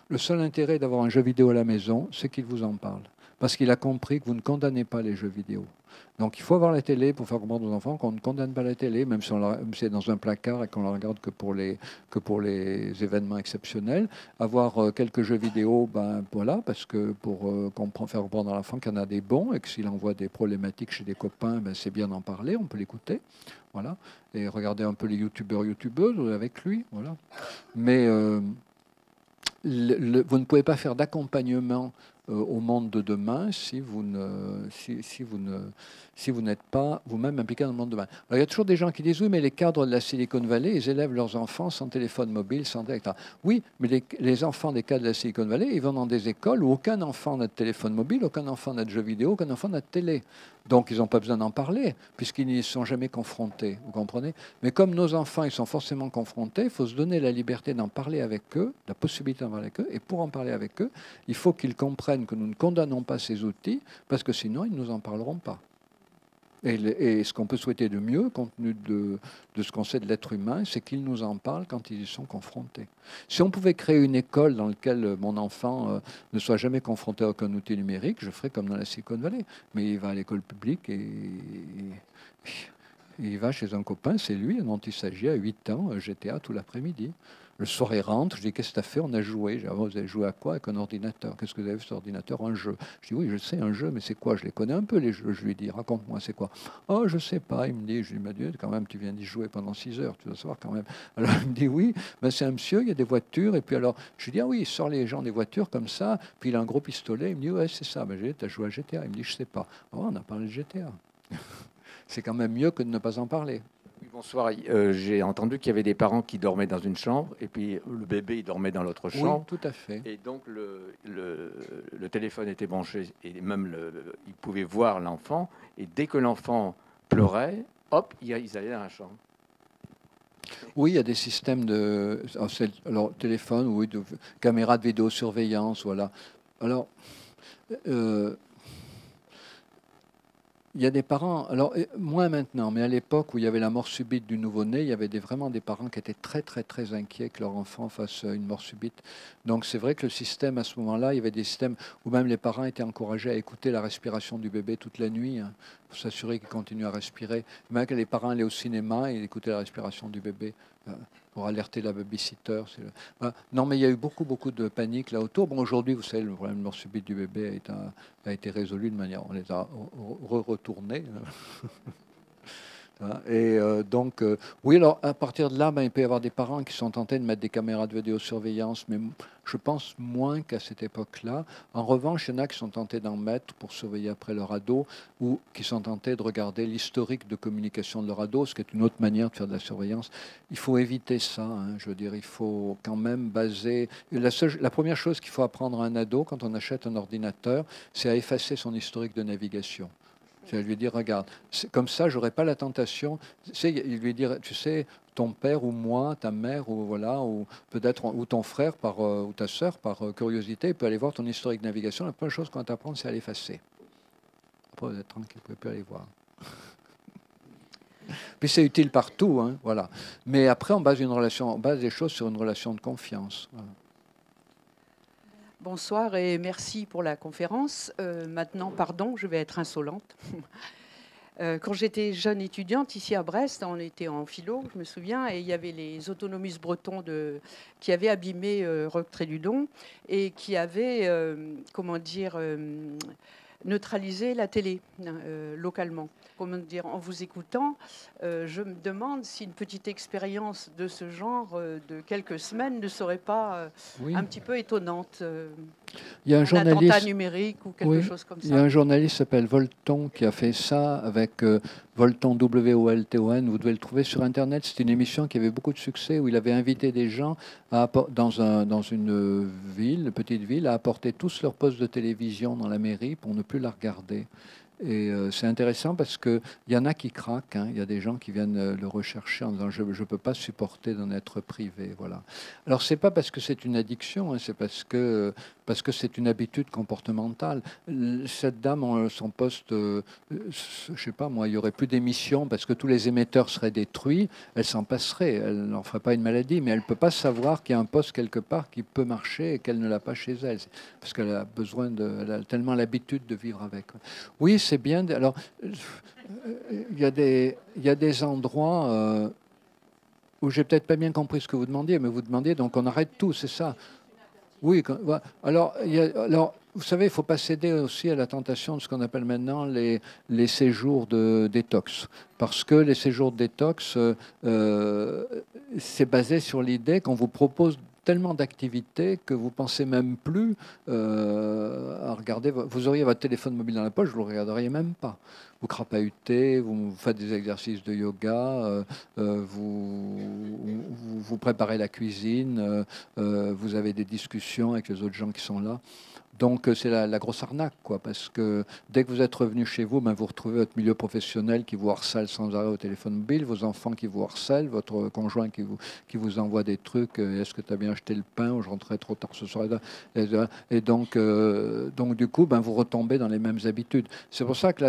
Le seul intérêt d'avoir un jeu vidéo à la maison, c'est qu'il vous en parle. Parce qu'il a compris que vous ne condamnez pas les jeux vidéo. Donc il faut avoir la télé pour faire comprendre aux enfants qu'on ne condamne pas la télé, même si c'est dans un placard et qu'on la regarde que pour les événements exceptionnels. Avoir quelques jeux vidéo, voilà, parce que pour faire comprendre à l'enfant qu'il y en a des bons et que s'il envoie des problématiques chez des copains, c'est bien d'en parler, on peut l'écouter. Voilà. Et regarder un peu les youtubeuses avec lui. Voilà. Mais vous ne pouvez pas faire d'accompagnement au monde de demain si vous n'êtes pas vous-même impliqué dans le monde de demain. Alors, il y a toujours des gens qui disent oui, mais les cadres de la Silicon Valley, ils élèvent leurs enfants sans téléphone mobile, sans etc. Oui, mais les enfants des cadres de la Silicon Valley, ils vont dans des écoles où aucun enfant n'a de téléphone mobile, aucun enfant n'a de jeux vidéo, aucun enfant n'a de télé. Donc, ils n'ont pas besoin d'en parler, puisqu'ils n'y sont jamais confrontés. Vous comprenez? Mais comme nos enfants, ils sont forcément confrontés, il faut se donner la liberté d'en parler avec eux, la possibilité d'en parler avec eux. Et pour en parler avec eux, il faut qu'ils comprennent que nous ne condamnons pas ces outils, parce que sinon, ils ne nous en parleront pas. Et ce qu'on peut souhaiter de mieux, compte tenu de ce qu'on sait de l'être humain, c'est qu'ils nous en parlent quand ils y sont confrontés. Si on pouvait créer une école dans laquelle mon enfant ne soit jamais confronté à aucun outil numérique, je ferais comme dans la Silicon Valley. Mais il va à l'école publique et il va chez un copain, c'est lui dont il s'agit à 8 ans, GTA tout l'après-midi. Le soir, il rentre, je dis, qu'est-ce que tu as fait? On a joué. Je dis, ah, vous avez joué à quoi? Avec un ordinateur. Qu'est-ce que vous avez vu sur ordinateur? Un jeu. Je dis, oui, je sais, un jeu, mais c'est quoi? Je les connais un peu, les jeux. Je lui dis, raconte-moi, c'est quoi? Oh, je sais pas. Il me dit, je lui dis, Dieu, quand même, tu viens d'y jouer pendant 6 heures, tu dois savoir quand même. Alors, il me dit, oui, ben, c'est un monsieur, il y a des voitures. Et puis alors, je lui dis, ah oui, il sort les gens des voitures comme ça. Puis il a un gros pistolet. Il me dit, ouais, c'est ça. Ben, j'ai dit, tu as joué à GTA? Il me dit, je sais pas. Oh, on a parlé de GTA. C'est quand même mieux que de ne pas en parler. Oui, bonsoir. J'ai entendu qu'il y avait des parents qui dormaient dans une chambre et puis le bébé il dormait dans l'autre chambre. Oui, tout à fait. Et donc le téléphone était branché et même ils pouvaient voir l'enfant. Et dès que l'enfant pleurait, hop, ils allaient dans la chambre. Oui, il y a des systèmes de alors, téléphone, oui, de caméras de vidéosurveillance, voilà. Alors, il y a des parents, alors moins maintenant, mais à l'époque où il y avait la mort subite du nouveau-né, il y avait vraiment des parents qui étaient très très très inquiets que leur enfant fasse une mort subite. Donc c'est vrai que le système à ce moment-là, il y avait des systèmes où même les parents étaient encouragés à écouter la respiration du bébé toute la nuit, hein, pour s'assurer qu'il continue à respirer. Même que les parents allaient au cinéma et écoutaient la respiration du bébé. Pour alerter la babysitter. Voilà. Non, mais il y a eu beaucoup, beaucoup de panique là autour. Bon, aujourd'hui, vous savez, le problème de mort subite du bébé a été résolu de manière... On les a retournés. Et donc, oui, alors à partir de là, ben, il peut y avoir des parents qui sont tentés de mettre des caméras de vidéosurveillance, mais je pense moins qu'à cette époque-là. En revanche, il y en a qui sont tentés d'en mettre pour surveiller après leur ado, ou qui sont tentés de regarder l'historique de communication de leur ado, ce qui est une autre manière de faire de la surveillance. Il faut éviter ça, hein, je veux dire, il faut quand même baser... La première chose qu'il faut apprendre à un ado quand on achète un ordinateur, c'est à effacer son historique de navigation. C'est lui dire, regarde, comme ça, j'aurais pas la tentation. C'est lui dire, tu sais, ton père ou moi, ta mère ou voilà, ou peut-être ou ton frère ou ta sœur par curiosité peut aller voir ton historique de navigation. La première chose qu'on va t'apprendre, c'est à l'effacer. Après, vous êtes tranquille, vous pouvez aller voir. Puis c'est utile partout, hein, voilà. Mais après, on base des choses sur une relation de confiance. Voilà. Bonsoir et merci pour la conférence. Maintenant, pardon, je vais être insolente. Quand j'étais jeune étudiante ici à Brest, on était en philo, je me souviens, et il y avait les autonomistes bretons qui avaient abîmé Roque Trédudon et qui avaient, neutralisé la télé localement. Comment dire, en vous écoutant, je me demande si une petite expérience de ce genre de quelques semaines ne serait pas un petit peu étonnante. Il y a un attentat numérique ou quelque chose comme ça. Il y a un journaliste qui s'appelle Volton qui a fait ça avec Volton, W-O-L-T-O-N. Vous devez le trouver sur Internet. C'est une émission qui avait beaucoup de succès où il avait invité des gens dans une petite ville, à apporter tous leurs postes de télévision dans la mairie pour ne plus la regarder. Et c'est intéressant parce qu'il y en a qui craquent. Hein. Il y a des gens qui viennent le rechercher en disant « je ne peux pas supporter d'en être privé ». Voilà. Alors, ce n'est pas parce que c'est une addiction, hein, c'est parce que c'est une habitude comportementale. Cette dame, son poste, je ne sais pas moi, il n'y aurait plus d'émissions parce que tous les émetteurs seraient détruits, elle s'en passerait, elle n'en ferait pas une maladie, mais elle ne peut pas savoir qu'il y a un poste quelque part qui peut marcher et qu'elle ne l'a pas chez elle, parce qu'elle a elle a tellement l'habitude de vivre avec. Oui, c'est bien. Alors, il y a des endroits où j'ai peut-être pas bien compris ce que vous demandiez, mais vous demandiez, donc on arrête tout, c'est ça. Oui, alors, vous savez, il ne faut pas céder aussi à la tentation de ce qu'on appelle maintenant les séjours de détox. Parce que les séjours de détox, c'est basé sur l'idée qu'on vous propose tellement d'activités que vous pensez même plus à regarder. Vous auriez votre téléphone mobile dans la poche, vous ne le regarderiez même pas. Vous crapahutez, vous faites des exercices de yoga, vous préparez la cuisine, vous avez des discussions avec les autres gens qui sont là. Donc c'est la grosse arnaque, quoi, parce que dès que vous êtes revenu chez vous, vous retrouvez votre milieu professionnel qui vous harcèle sans arrêt au téléphone mobile, vos enfants qui vous harcèlent, votre conjoint qui vous envoie des trucs, est-ce que tu as bien acheté le pain, ou je rentrais trop tard ce soir, et donc du coup, vous retombez dans les mêmes habitudes. C'est pour ça que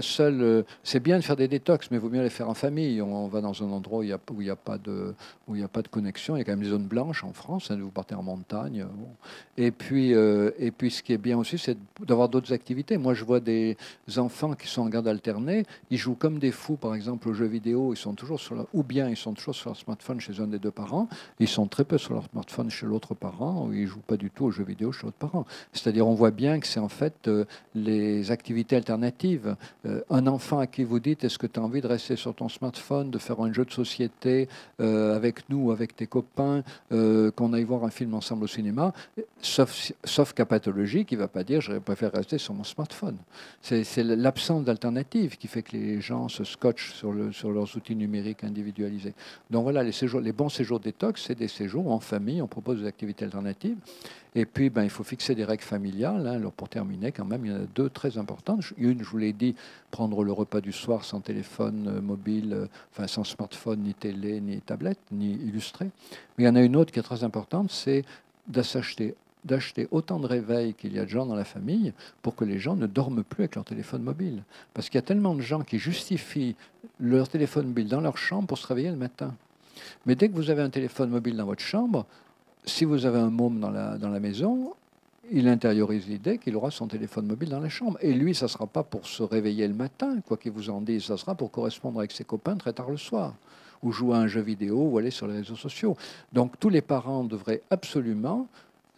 c'est bien de faire des détox, mais il vaut mieux les faire en famille. On va dans un endroit où il n'y a pas de connexion, il y a quand même des zones blanches en France, vous partez en montagne. Bon. Et puis ce qui est bien aussi, c'est d'avoir d'autres activités. Moi, je vois des enfants qui sont en garde alternée, ils jouent comme des fous, par exemple, aux jeux vidéo, ils sont toujours ou bien ils sont toujours sur leur smartphone chez un des deux parents, ils sont très peu sur leur smartphone chez l'autre parent, ou ils ne jouent pas du tout aux jeux vidéo chez l'autre parent. C'est-à-dire, on voit bien que c'est en fait les activités alternatives. Un enfant à qui vous dites, est-ce que tu as envie de rester sur ton smartphone, de faire un jeu de société avec nous, avec tes copains, qu'on aille voir un film ensemble au cinéma, sauf cas pathologique, il ne va pas dire je préfère rester sur mon smartphone. C'est l'absence d'alternative qui fait que les gens se scotchent sur leurs outils numériques individualisés. Donc voilà, les bons séjours détox, c'est des séjours où en famille, on propose des activités alternatives. Et puis, il faut fixer des règles familiales. Alors, pour terminer, quand même, il y en a deux très importantes. Une, je vous l'ai dit, prendre le repas du soir sans téléphone mobile, sans smartphone, ni télé, ni tablette, ni illustré. Mais il y en a une autre qui est très importante, c'est d'acheter autant de réveils qu'il y a de gens dans la famille pour que les gens ne dorment plus avec leur téléphone mobile. Parce qu'il y a tellement de gens qui justifient leur téléphone mobile dans leur chambre pour se réveiller le matin. Mais dès que vous avez un téléphone mobile dans votre chambre, si vous avez un môme dans la maison, il intériorise l'idée qu'il aura son téléphone mobile dans la chambre. Et lui, ça ne sera pas pour se réveiller le matin, quoi qu'il vous en dise, ça sera pour correspondre avec ses copains très tard le soir, ou jouer à un jeu vidéo, ou aller sur les réseaux sociaux. Donc tous les parents devraient absolument,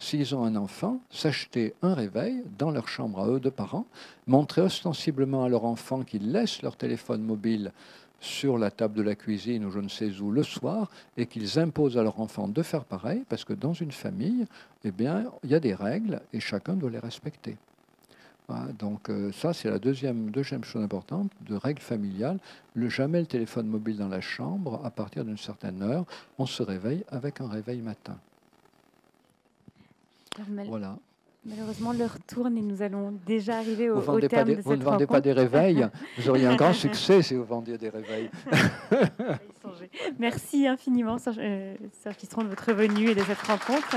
s'ils ont un enfant, s'acheter un réveil dans leur chambre à eux de parents, montrer ostensiblement à leur enfant qu'ils laissent leur téléphone mobile sur la table de la cuisine ou je ne sais où le soir, et qu'ils imposent à leur enfant de faire pareil, parce que dans une famille, il y a des règles et chacun doit les respecter. Voilà, donc ça, c'est la deuxième chose importante, de règles familiales. Jamais le téléphone mobile dans la chambre, à partir d'une certaine heure, on se réveille avec un réveil matin. Voilà. Malheureusement, l'heure tourne et nous allons déjà arriver au terme de cette rencontre. Vous ne vendez pas des réveils. Vous auriez un grand succès si vous vendiez des réveils. Merci infiniment, Serge Tisseron, de votre venue et de cette rencontre.